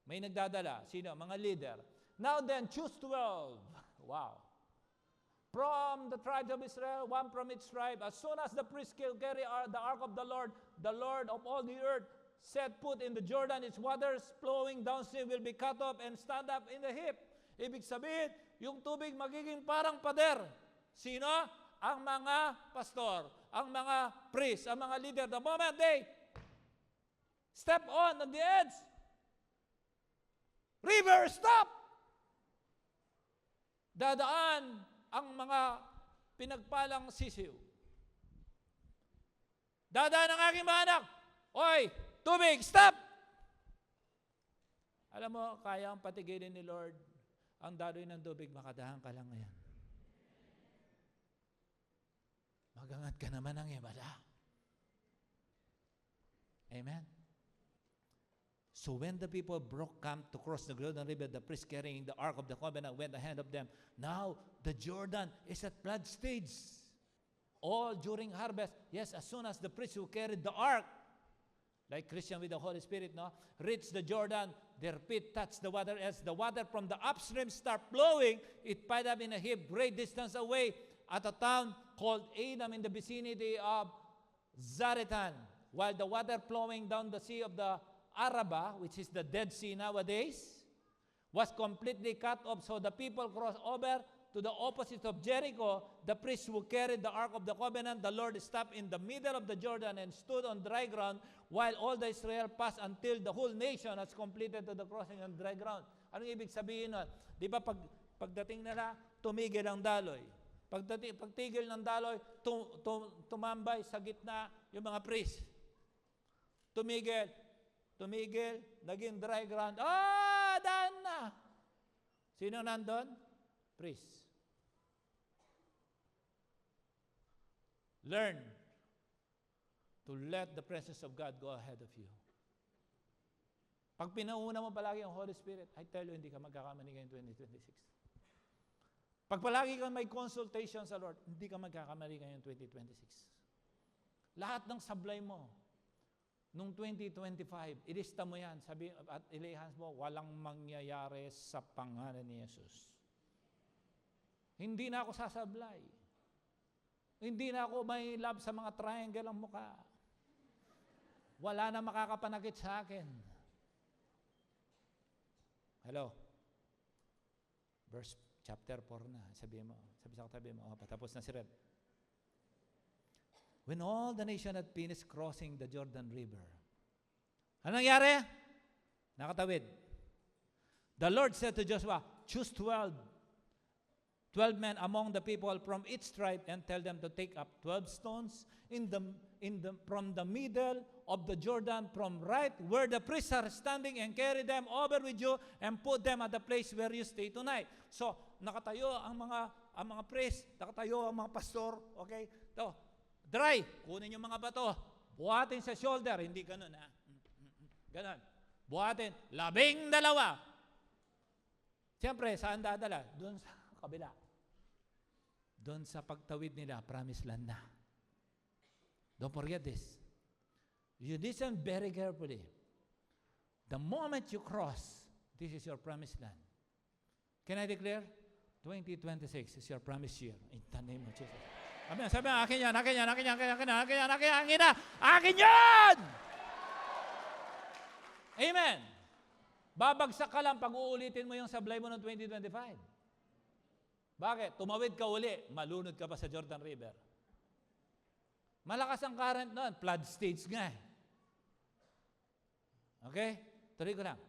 May nagdadala. Sino? Mga leader. Now then, choose 12. Wow. From the tribes of Israel, one from each tribe. As soon as the priests carry the Ark of the Lord of all the earth, set foot in the Jordan, its waters flowing downstream will be cut off and stand up in the heap. Ibig sabihin, yung tubig magiging parang pader. Sino? Ang mga pastor, ang mga priest, ang mga leader. The moment they step on the edge, river, stop! Dadaan ang mga pinagpalang sisiw. Dadaan ang aking mga anak. Oy, tubig, stop! Alam mo, kaya ang patigilin ni Lord ang daloy ng tubig, makadahan ka lang ngayon. Magangat ka naman ng ibada. Amen? So when the people broke camp to cross the Jordan River, the priest carrying the Ark of the Covenant went ahead of them. Now, the Jordan is at flood stage. All during harvest, yes, as soon as the priest who carried the Ark, like Christian with the Holy Spirit, no, reached the Jordan, their feet touched the water. As the water from the upstream start flowing, it piled up in a heap great distance away at a town called Adam in the vicinity of Zaretan, while the water flowing down the sea of the Araba, which is the Dead Sea nowadays, was completely cut off. So the people crossed over to the opposite of Jericho. The priests who carried the Ark of the Covenant, the Lord stopped in the middle of the Jordan and stood on dry ground while all the Israel passed until the whole nation has completed to the crossing on dry ground. Anong ibig sabihin nun? Di ba pagdating nila, tumigil ang daloy. Pagtigil ng daloy, tumambay sa gitna yung mga priests. Tumigil, naging dry ground. Daan na. Sino nandun? Priest. Learn to let the presence of God go ahead of you. Pag pinauna mo palagi ang Holy Spirit, I tell you, hindi ka magkakamali ngayong 2026. Pag palagi ka may consultation sa Lord, hindi ka magkakamali ngayong 2026. Lahat ng sablay mo, nung 2025, ilista mo yan, sabi, at ilihans mo, walang mangyayari sa pangalan ni Jesus. Hindi na ako sasablay. Hindi na ako may love sa mga triangle ang mukha. Wala na makakapanakit sa akin. Hello? Chapter 4 na. Sabi sa katabi mo, patapos na si Red. When all the nation had finished crossing the Jordan River, ano nangyari? Nakatawid. The Lord said to Joshua, choose 12 men among the people from each tribe and tell them to take up 12 stones from the middle of the Jordan from right where the priests are standing and carry them over with you and put them at the place where you stay tonight. So, nakatayo ang mga priests, nakatayo ang mga pastor, okay? So, Dry. Kunin yung mga bato. Buhatin sa shoulder. Hindi ganun, ha? Ganun. Buhatin. 12. Siyempre, saan dadala? Doon sa kabila. Doon sa pagtawid nila, promised land na. Don't forget this. You listen very carefully. The moment you cross, this is your promised land. Can I declare? 2026 is your promised year. In the name of Jesus. Sabi, akin yan. Akin yan! Amen. Babagsak ka lang pag uulitin mo yung sablay mo ng 2025. Bakit? Tumawid ka uli, malunod ka pa sa Jordan River. Malakas ang current noon, flood stage nga eh. Okay? Tuloy ko lang.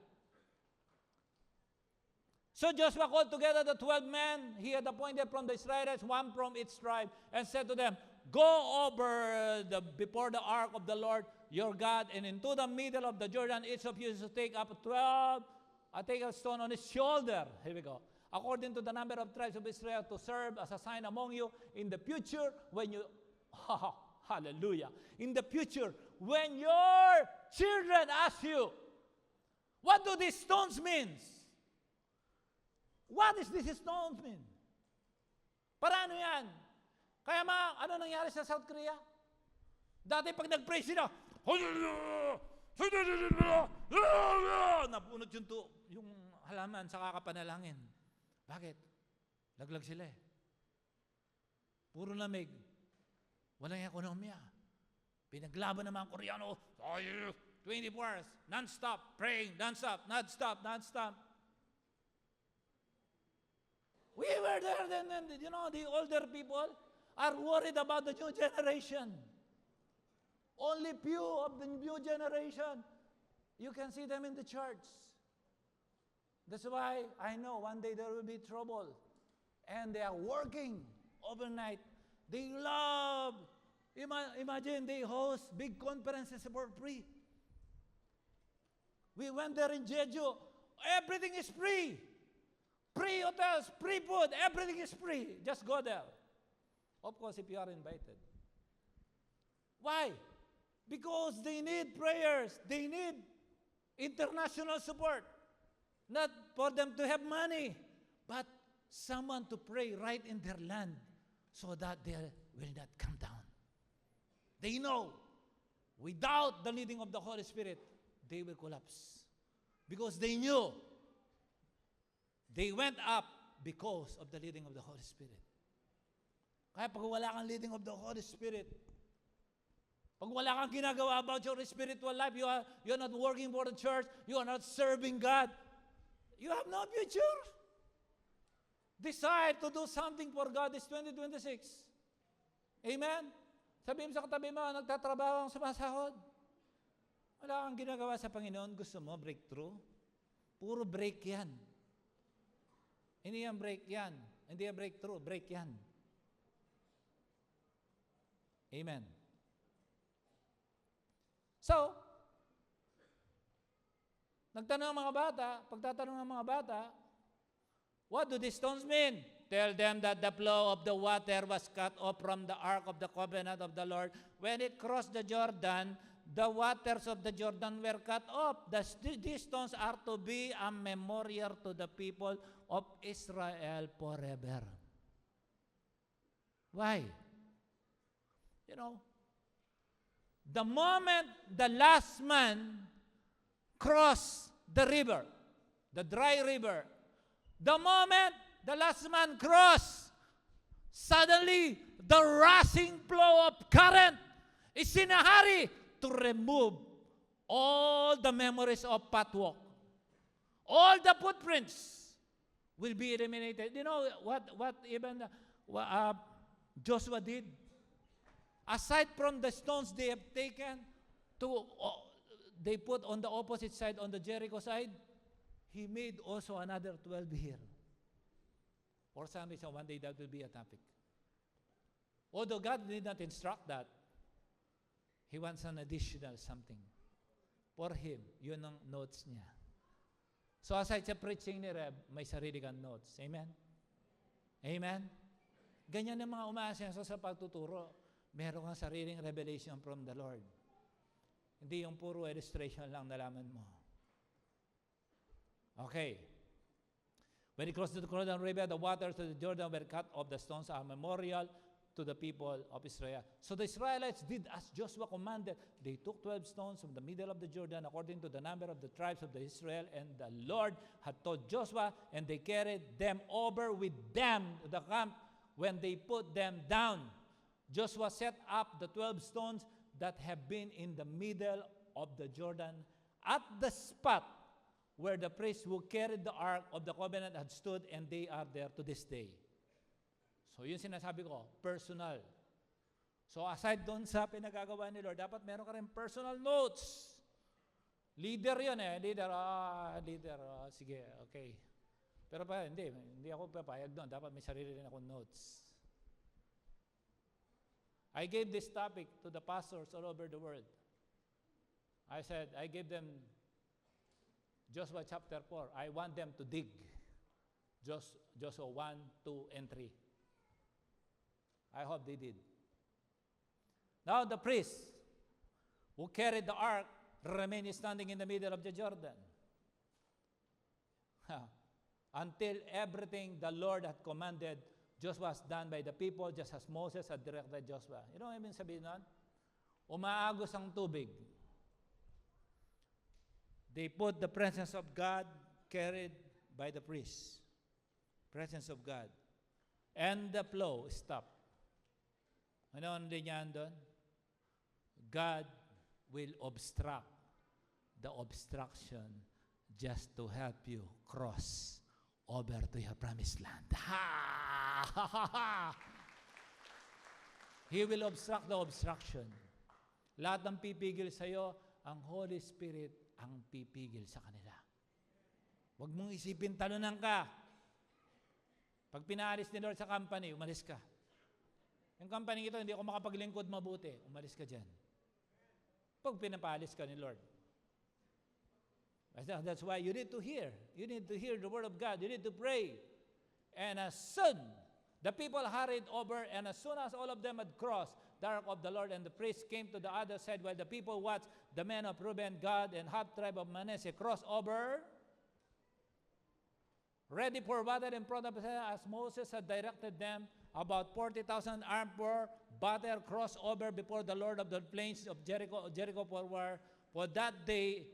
So Joshua called together the 12 men he had appointed from the Israelites, one from each tribe, and said to them, go over before the ark of the Lord your God, and into the middle of the Jordan, each of you is to take up take a stone on his shoulder. Here we go. According to the number of tribes of Israel, to serve as a sign among you in the future when you, hallelujah, in the future when your children ask you, what do these stones mean? What does these stones mean? Paano yan? Kaya ano nangyari sa South Korea? Dati pag nag-pray sila, napunot yung halaman sa kakapanalangin. Bakit? Laglag sila eh. Puro lamig. Walang ekonomiya. Pinaglaban naman ang Koreano. 24 hours. Non-stop. Praying. Non-stop. We were there then, the older people are worried about the new generation. Only few of the new generation, you can see them in the church. That's why I know one day there will be trouble. And they are working overnight. They love, imagine they host big conferences for free. We went there in Jeju. Everything is free. Free hotels, free food, everything is free. Just go there. Of course, if you are invited. Why? Because they need prayers. They need international support. Not for them to have money, but someone to pray right in their land so that they will not come down. They know, without the leading of the Holy Spirit, they will collapse. Because they knew, they went up because of the leading of the Holy Spirit. Kaya pag wala kang leading of the Holy Spirit, pag wala kang ginagawa about your spiritual life, you're not working for the church, you are not serving God, you have no future. Decide to do something for God this 2026. Amen? Sabihin sa katabi mo, nagtatrabaho ang sumasahod. Wala kang ginagawa sa Panginoon, gusto mo breakthrough? Puro break yan. Hindi yan break yan. Hindi yan breakthrough, break yan. Amen. So, nagtanong ang mga bata, pagtatanong ng mga bata, what do these stones mean? Tell them that the flow of the water was cut off from the ark of the covenant of the Lord. When it crossed the Jordan, the waters of the Jordan were cut off. These stones are to be a memorial to the people of Israel forever. Why? You know, the moment the last man crossed the river, the dry river, the moment the last man crossed, suddenly the rushing flow of current is in a hurry to remove all the memories of pathwalk. All the footprints will be eliminated. You know what even Joshua did? Aside from the stones they have taken they put on the opposite side, on the Jericho side, he made also another 12 here. For some reason, one day that will be a topic. Although God did not instruct that, He wants an additional something. For him, yun ang notes niya. So aside sa preaching ni Reb, may sarili kang notes. Amen? Amen? Ganyan ang mga umaasenso sa pagtuturo. meron kang sariling revelation from the Lord. Hindi yung puro illustration lang nalaman mo. Okay. When he crossed the Jordan River, the waters of the Jordan were cut off. The stones are memorial to the people of Israel. So the Israelites did as Joshua commanded. They took 12 stones from the middle of the Jordan according to the number of the tribes of the Israel, and the Lord had told Joshua, and they carried them over with them to the camp when they put them down. Joshua set up the 12 stones that have been in the middle of the Jordan at the spot where the priests who carried the Ark of the Covenant had stood, and they are there to this day. So yun sinasabi ko, personal. So aside doon sa pinagagawa ni Lord, dapat meron ka rin personal notes. Leader yun eh. Leader, sige, okay. Pero pa, hindi ako papayag doon. Dapat may sarili rin akong notes. I gave this topic to the pastors all over the world. I said, I gave them Joshua chapter 4. I want them to dig. Joshua 1, 2, and 3. I hope they did. Now the priests who carried the ark remained standing in the middle of the Jordan until everything the Lord had commanded Joshua was done by the people, just as Moses had directed Joshua. You know what I mean sabihin nun? Umaagos ang tubig. They put the presence of God carried by the priests. Presence of God. And the flow stopped. Ano din yan doon? God will obstruct the obstruction just to help you cross over to your promised land. He will obstruct the obstruction. Lahat ng pipigil sa'yo, ang Holy Spirit ang pipigil sa kanila. Huwag mong isipin talunan ka. Pag pinaalis ni Lord sa company, umalis ka. Yung company ito, hindi ako makapaglingkod mabuti. Umalis ka dyan. Pag pinapaalis ka ni Lord. That's why you need to hear. You need to hear the word of God. You need to pray. And as soon, the people hurried over, and as soon as all of them had crossed the ark of the Lord, and the priests came to the other side while the people watched, the men of Reuben, Gad, and half tribe of Manasseh crossed over, ready for battle in front of them, as Moses had directed them. About 40,000 armed battle crossed over before the Lord of the plains of Jericho for war. For that day,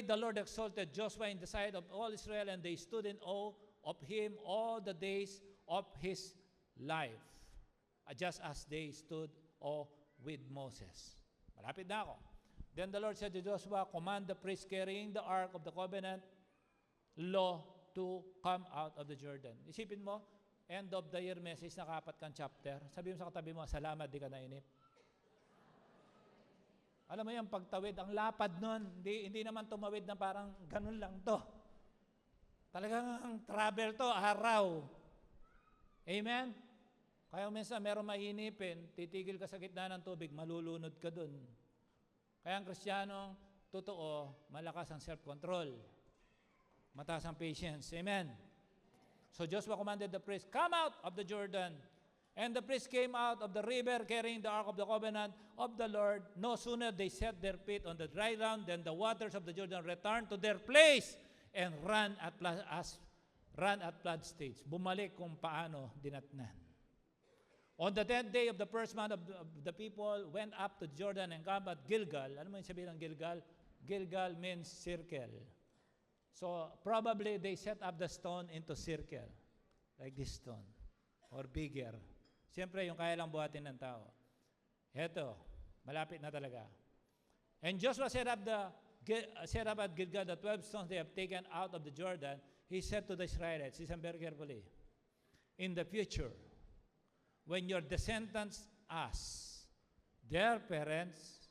the Lord exalted Joshua in the sight of all Israel, and they stood in awe of him all the days of his life, just as they stood awe with Moses. Malapit na ako. Then the Lord said to Joshua, command the priests carrying the ark of the covenant law to come out of the Jordan. Isipin mo, end of the year message, nakapat kang chapter. Sabi mo sa katabi mo, salamat, di ka nainip. Alam mo yung pagtawid, ang lapad nun, hindi naman tumawid na parang ganun lang to. Talagang travel to, araw. Amen? Kaya minsan meron mainipin, titigil ka sa gitna ng tubig, malulunod ka dun. Kaya ang Kristiyanong totoo, malakas ang self-control. Mataas ang patience. Amen? So Joshua commanded the priests, come out of the Jordan. And the priests came out of the river carrying the ark of the covenant of the Lord. No sooner they set their feet on the dry ground than the waters of the Jordan returned to their place and ran at flood stage. Bumalik kung paano dinatnan. On the 10th day of the first month of the people went up to Jordan and camped at Gilgal. Ano mo yung sabihin ng Gilgal? Gilgal means circle. So probably they set up the stone into circle. Like this stone. Or bigger. Siyempre, yung kaya lang buhatin ng tao. Eto, malapit na talaga. And Joshua set up at Gilgal the 12 stones they have taken out of the Jordan. He said to the Israelites, listen very carefully, in the future, when your descendants ask their parents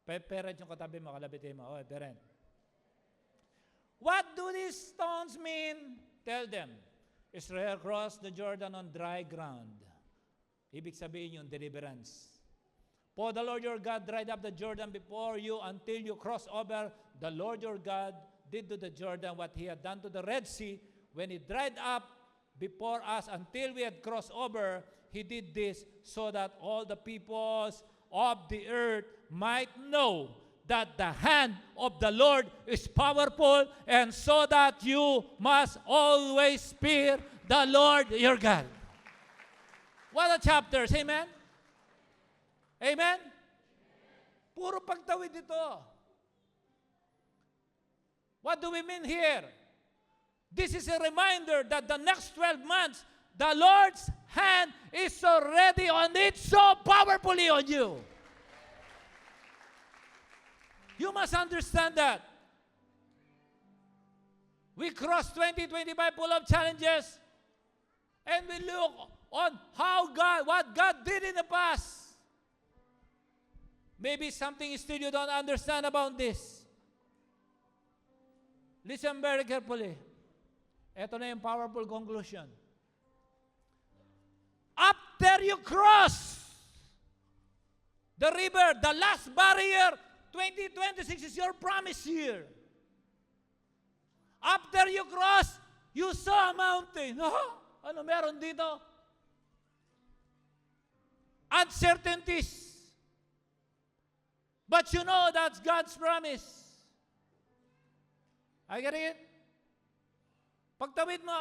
yung katabi mo, kalabitin mo, parent, what do these stones mean? Tell them, Israel crossed the Jordan on dry ground. Ibig sabihin yung deliverance. For the Lord your God dried up the Jordan before you until you cross over. The Lord your God did to the Jordan what he had done to the Red Sea when it dried up before us until we had crossed over. He did this so that all the peoples of the earth might know that the hand of the Lord is powerful, and so that you must always fear the Lord your God. What a chapters, amen? Amen? Puro pagtawid ito. What do we mean here? This is a reminder that the next 12 months, the Lord's hand is already on it so powerfully on you. You must understand that. We cross 2025 full of challenges, and we look on what God did in the past. Maybe something still you don't understand about this. Listen very carefully. Ito na yung powerful conclusion. After you cross the river, the last barrier, 2026 is your promise year. After you cross, you saw a mountain. Ano meron dito? Uncertainties. But you know that's God's promise. I get it? Pagtawid mo,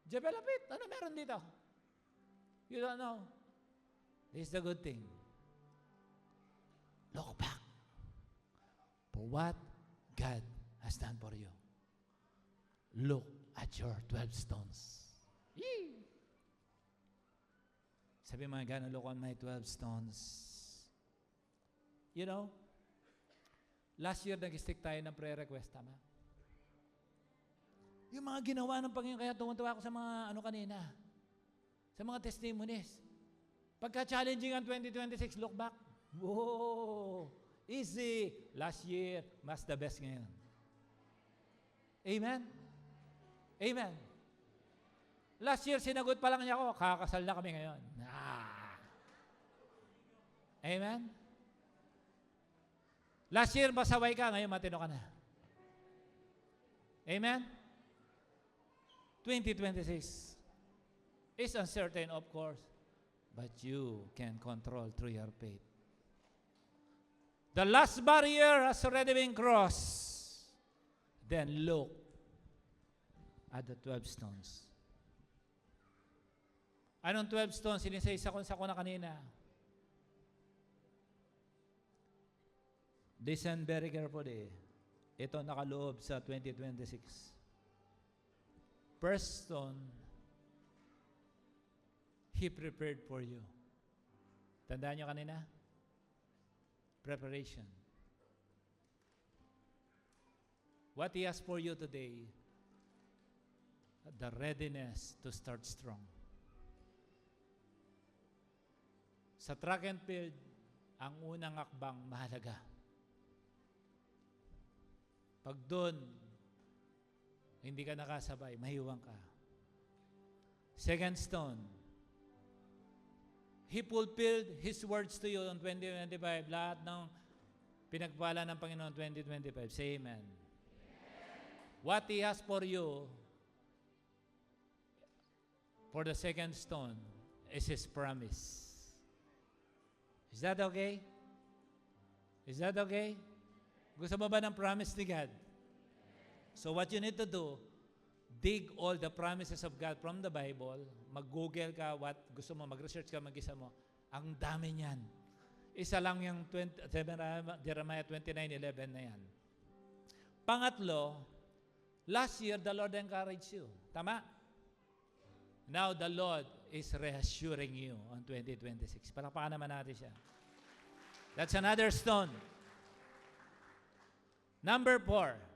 Jebelapit, ano meron dito? You don't know. This is the good thing. Look back for what God has done for you. Look at your 12 stones. Yee! Sabi mga gano'n, look on my 12 stones. You know, last year nag-stick tayo ng prayer request, tama? Yung mga ginawa ng Panginoon, kaya tumuntawa ako sa mga kanina, sa mga testimonies. Pagka-challenging ang 2026, look back. Whoa! Easy. Last year, mas the best ngayon. Amen? Amen. Last year, sinagot pa lang niya ako, kakasal na kami ngayon. Amen? Last year, masaway ka, ngayon matino ka na. Amen? 2026 is uncertain, of course, but you can control through your faith. The last barrier has already been crossed. Then look at the 12 stones. Anong 12 stones? Sinisa ko na kanina. Listen very carefully. Ito nakaloob sa 2026. First stone, He prepared for you. Tandaan nyo kanina? Preparation. What He has for you today, the readiness to start strong. Sa track and field, ang unang akbang mahalaga. Pag doon, hindi ka nakasabay, mahiwang ka. Second stone, He fulfilled His words to you on 2025. Lahat ng pinagpala ng Panginoon 2025. Say amen. What He has for you, for the second stone, is His promise. Is that okay? Is that okay? Gusto mo ba ng promise ni God? So what you need to do, dig all the promises of God from the Bible, mag-google ka, what gusto mo, mag-research ka, mag-isa mo. Ang dami niyan. Isa lang yung Jeremiah 29:11 na yan. Pangatlo, last year, the Lord encouraged you. Tama? Now, the Lord is reassuring you on 2026. Palakpakan naman natin siya. That's another stone. Number 4.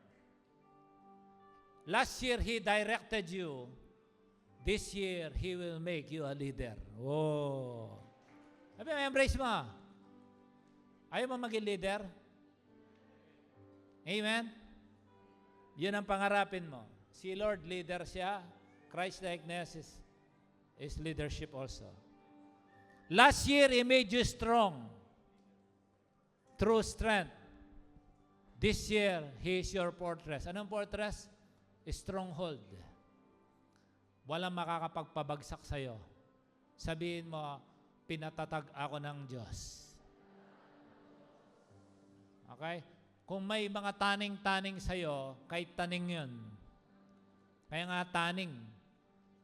Last year, He directed you. This year, He will make you a leader. Oh. Sabi mo, embrace mo. Ayaw mo maging leader? Amen? Yun ang pangarapin mo. Si Lord, leader siya. Christ-likeness is leadership also. Last year, He made you strong. True strength. This year, He is your fortress. Anong fortress? Stronghold. Walang makakapagpabagsak sa'yo. Sabihin mo, pinatatag ako ng Diyos. Okay? Kung may mga taning-taning sa'yo, kahit taning yun. Kaya nga taning.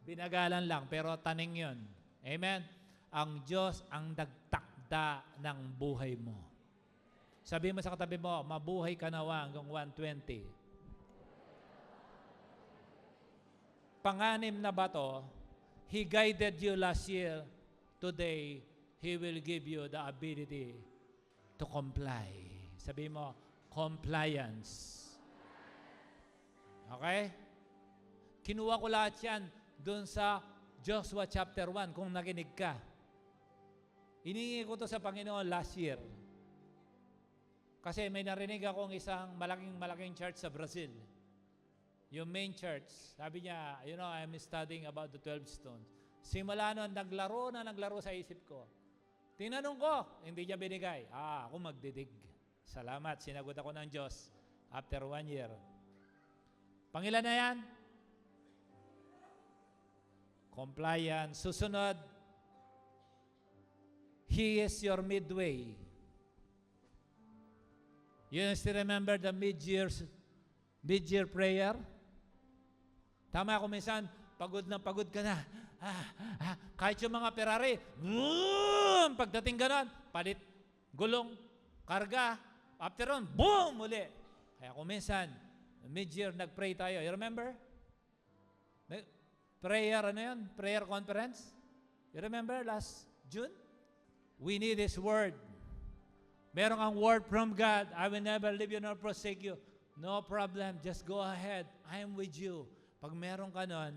Binagalan lang, pero taning yun. Amen? Ang Diyos ang nagtakda ng buhay mo. Sabi mo sa katabi mo, mabuhay ka nawa hanggang 120. Panganim na bato, He guided you last year. Today, He will give you the ability to comply. Sabi mo, compliance. Okay? Kinuha ko lahat yan doon sa Joshua chapter 1, kung nakinig ka. Hiningi ko to sa Panginoon last year. Kasi may narinig akong isang malaking church sa Brazil. Yung main church, sabi niya, I'm studying about the 12 stones. Simula nun, naglaro sa isip ko. Tinanong ko, hindi niya binigay. Ako magdidig. Salamat, sinagot ako ng Diyos after 1 year. Pangilan na yan? Compliance. Susunod, He is your midway. You still remember the mid-year prayer? Tama ako minsan, pagod na pagod ka na. Kahit yung mga Ferrari, pagdating ganon, palit, gulong, karga, after on, boom, muli. Kaya kung minsan, mid-year, nag-pray tayo. You remember? Prayer, Prayer conference? You remember last June? We need His Word. Meron kang word from God. I will never leave you nor forsake you. No problem. Just go ahead. I am with you. Pag meron ka nun,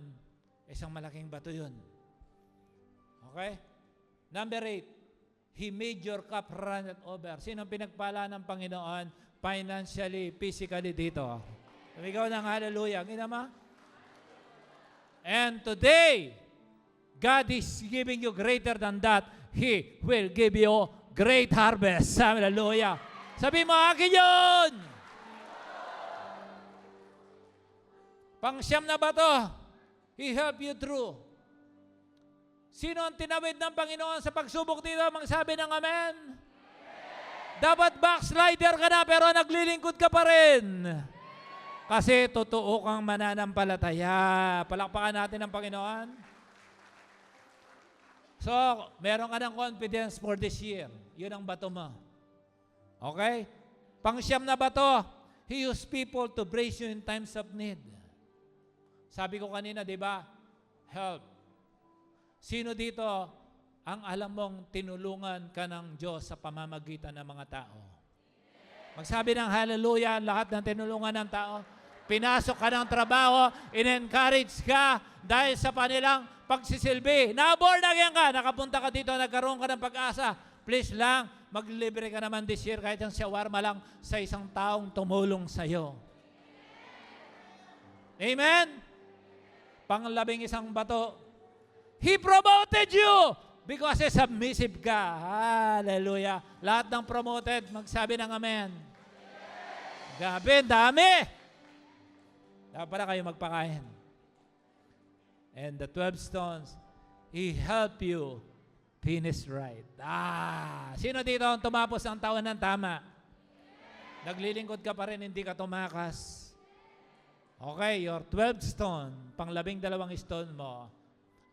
isang malaking bato yun. Okay? Number 8, He made your cup run over. Sino pinagpala ng Panginoon financially, physically dito? Ikaw ng hallelujah. Ginama? And today, God is giving you greater than that. He will give you great harvest. Hallelujah. Sabi mo, akin yun! Pang-siyam na ba to? He help you through. Sino ang tinawid ng Panginoon sa pagsubok dito? Magsabi ng amen? Dapat backslider ka na pero naglilingkod ka pa rin. Kasi totoo kang mananampalataya. Palakpakan natin ang Panginoon. So, meron ka ng confidence for this year. Yun ang bato mo. Okay? Pang-siyam na bato, He used people to brace you in times of need. Sabi ko kanina, di ba? Help. Sino dito ang alam mong tinulungan ka ng Diyos sa pamamagitan ng mga tao? Magsabi ng hallelujah, lahat ng tinulungan ng tao. Pinasok ka ng trabaho, in-encourage ka dahil sa panilang pagsisilbi. Na-born again ka, nakapunta ka dito, nagkaroon ka ng pag-asa. Please lang, maglibre ka naman this year kahit ang shawarma lang sa isang taong tumulong sa'yo. Amen? Panglabing isang bato, He promoted you because submissive ka. Hallelujah. Lahat ng promoted, magsabi ng amen. Gabi, dami. Dapat pala kayo magpakain. And the 12 stones, He help you finish right. Sino dito ang tumapos ang taon ng tama? Naglilingkod ka pa rin, hindi ka tumakas. Okay, your 12 stone, pang-12 stone mo,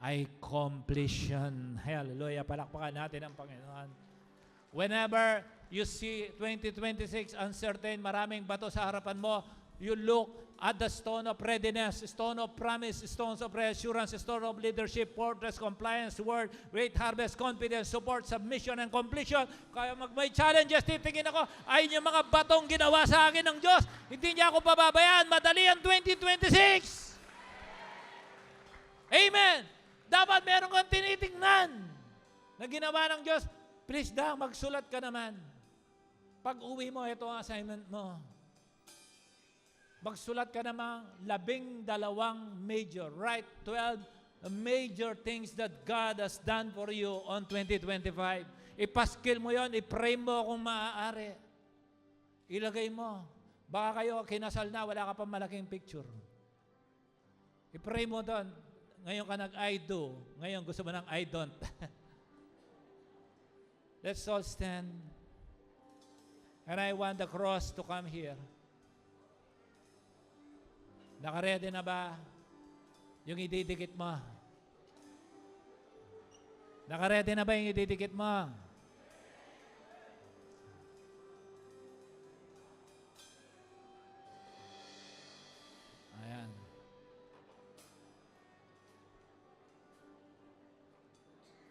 ay completion. Hallelujah. Palakpakan natin ang Panginoon. Whenever you see 2026 uncertain, maraming bato sa harapan mo, you look at the stone of readiness, stone of promise, stones of reassurance, stone of leadership, fortress, compliance, word, great harvest, confidence, support, submission, and completion. Kaya may challenges, titingin ako, ay yung mga batong ginawa sa akin ng Diyos, hindi niya ako pababayaan. Madali ang 2026. Amen. Dapat meron kang tinitingnan na ginawa ng Diyos. Please lang, magsulat ka naman. Pag uwi mo, ito ang assignment mo. Magsulat ka naman 12 major, right? 12 major things that God has done for you on 2025. Ipaskil mo yon, i-pray mo kung maaari. Ilagay mo. Baka kayo kinasal na, wala ka pa malaking picture. I-pray mo doon. Ngayon ka nag-I do. Ngayon gusto mo ng I don't. Let's all stand. And I want the cross to come here. Nakaredy na ba yung ididikit mo? Nakaredy na ba yung ididikit mo? Ayan.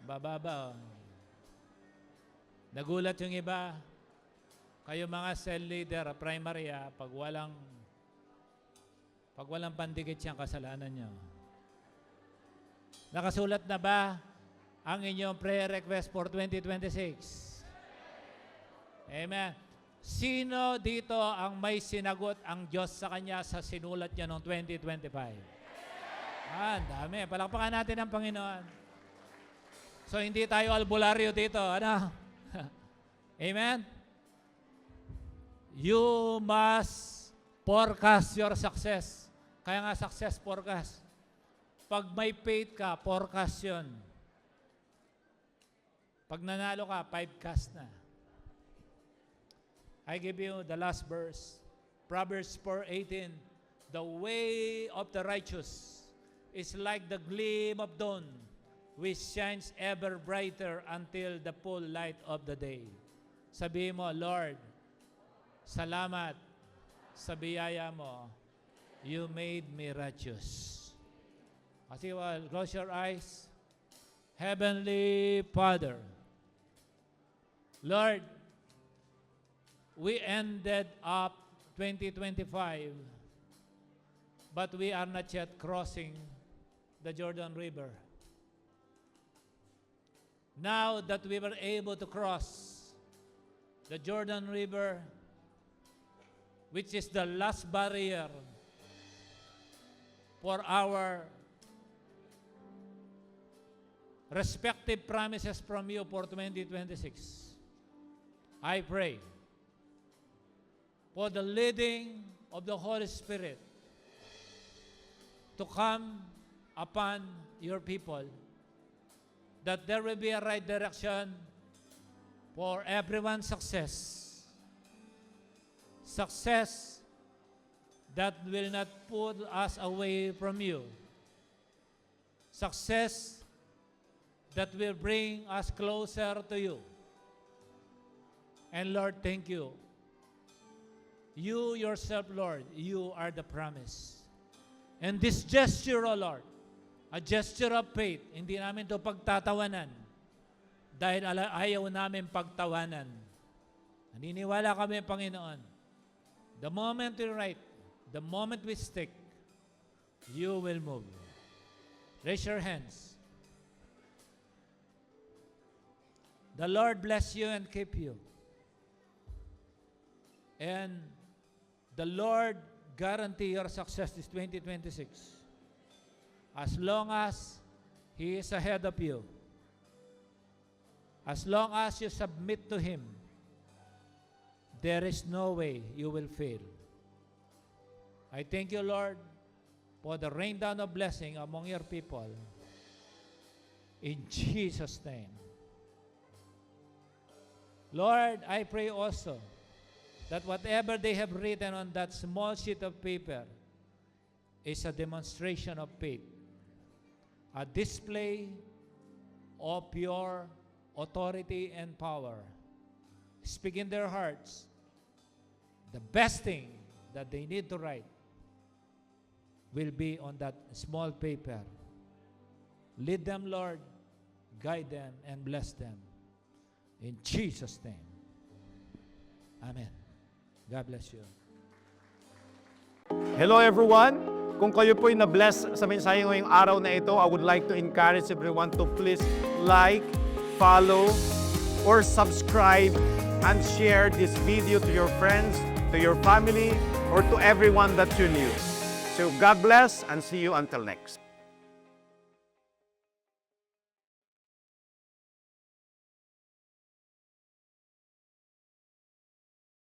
Bababa. Nagulat yung iba. Kayo mga cell leader, primary, pag walang pandikit siyang kasalanan nyo. Nakasulat na ba ang inyong prayer request for 2026? Amen. Sino dito ang may sinagot ang Diyos sa kanya sa sinulat niya noong 2025? Dami. Palakpakan natin ang Panginoon. So, hindi tayo albularyo dito. Ano? Amen? You must forecast your success. Kaya nga success forecast. Pag may faith ka, forecast yun. Pag nanalo ka, 5 cast na. I give you the last verse. Proverbs 4:18. The way of the righteous is like the gleam of dawn, which shines ever brighter until the full light of the day. Sabihin mo, Lord, salamat sa biyaya mo. You made me righteous. Kasi close your eyes. Heavenly Father, Lord, we ended up 2025, but we are not yet crossing the Jordan River. Now that we were able to cross the Jordan River, which is the last barrier for our respective promises from you for 2026, I pray for the leading of the Holy Spirit to come upon your people, that there will be a right direction for everyone's success. Success that will not put us away from you. Success that will bring us closer to you. And Lord, thank you. You yourself, Lord, you are the promise. And this gesture, O Lord, a gesture of faith, hindi namin ito pagtatawanan dahil ayaw namin pagtawanan. Naniniwala kami, Panginoon, the moment we write, the moment we stick, you will move. Raise your hands. The Lord bless you and keep you. And the Lord guarantee your success this 2026. As long as He is ahead of you. As long as you submit to Him, there is no way you will fail. I thank you, Lord, for the rain down of blessing among your people. In Jesus' name. Lord, I pray also that whatever they have written on that small sheet of paper is a demonstration of faith, a display of your authority and power. Speak in their hearts the best thing that they need to write will be on that small paper. Lead them, Lord, guide them, and bless them. In Jesus' name. Amen. God bless you. Hello everyone! Kung kayo po'y na-bless sa mensahe ngayong araw na ito, I would like to encourage everyone to please like, follow, or subscribe and share this video to your friends, to your family, or to everyone that you knew. So God bless and see you until next.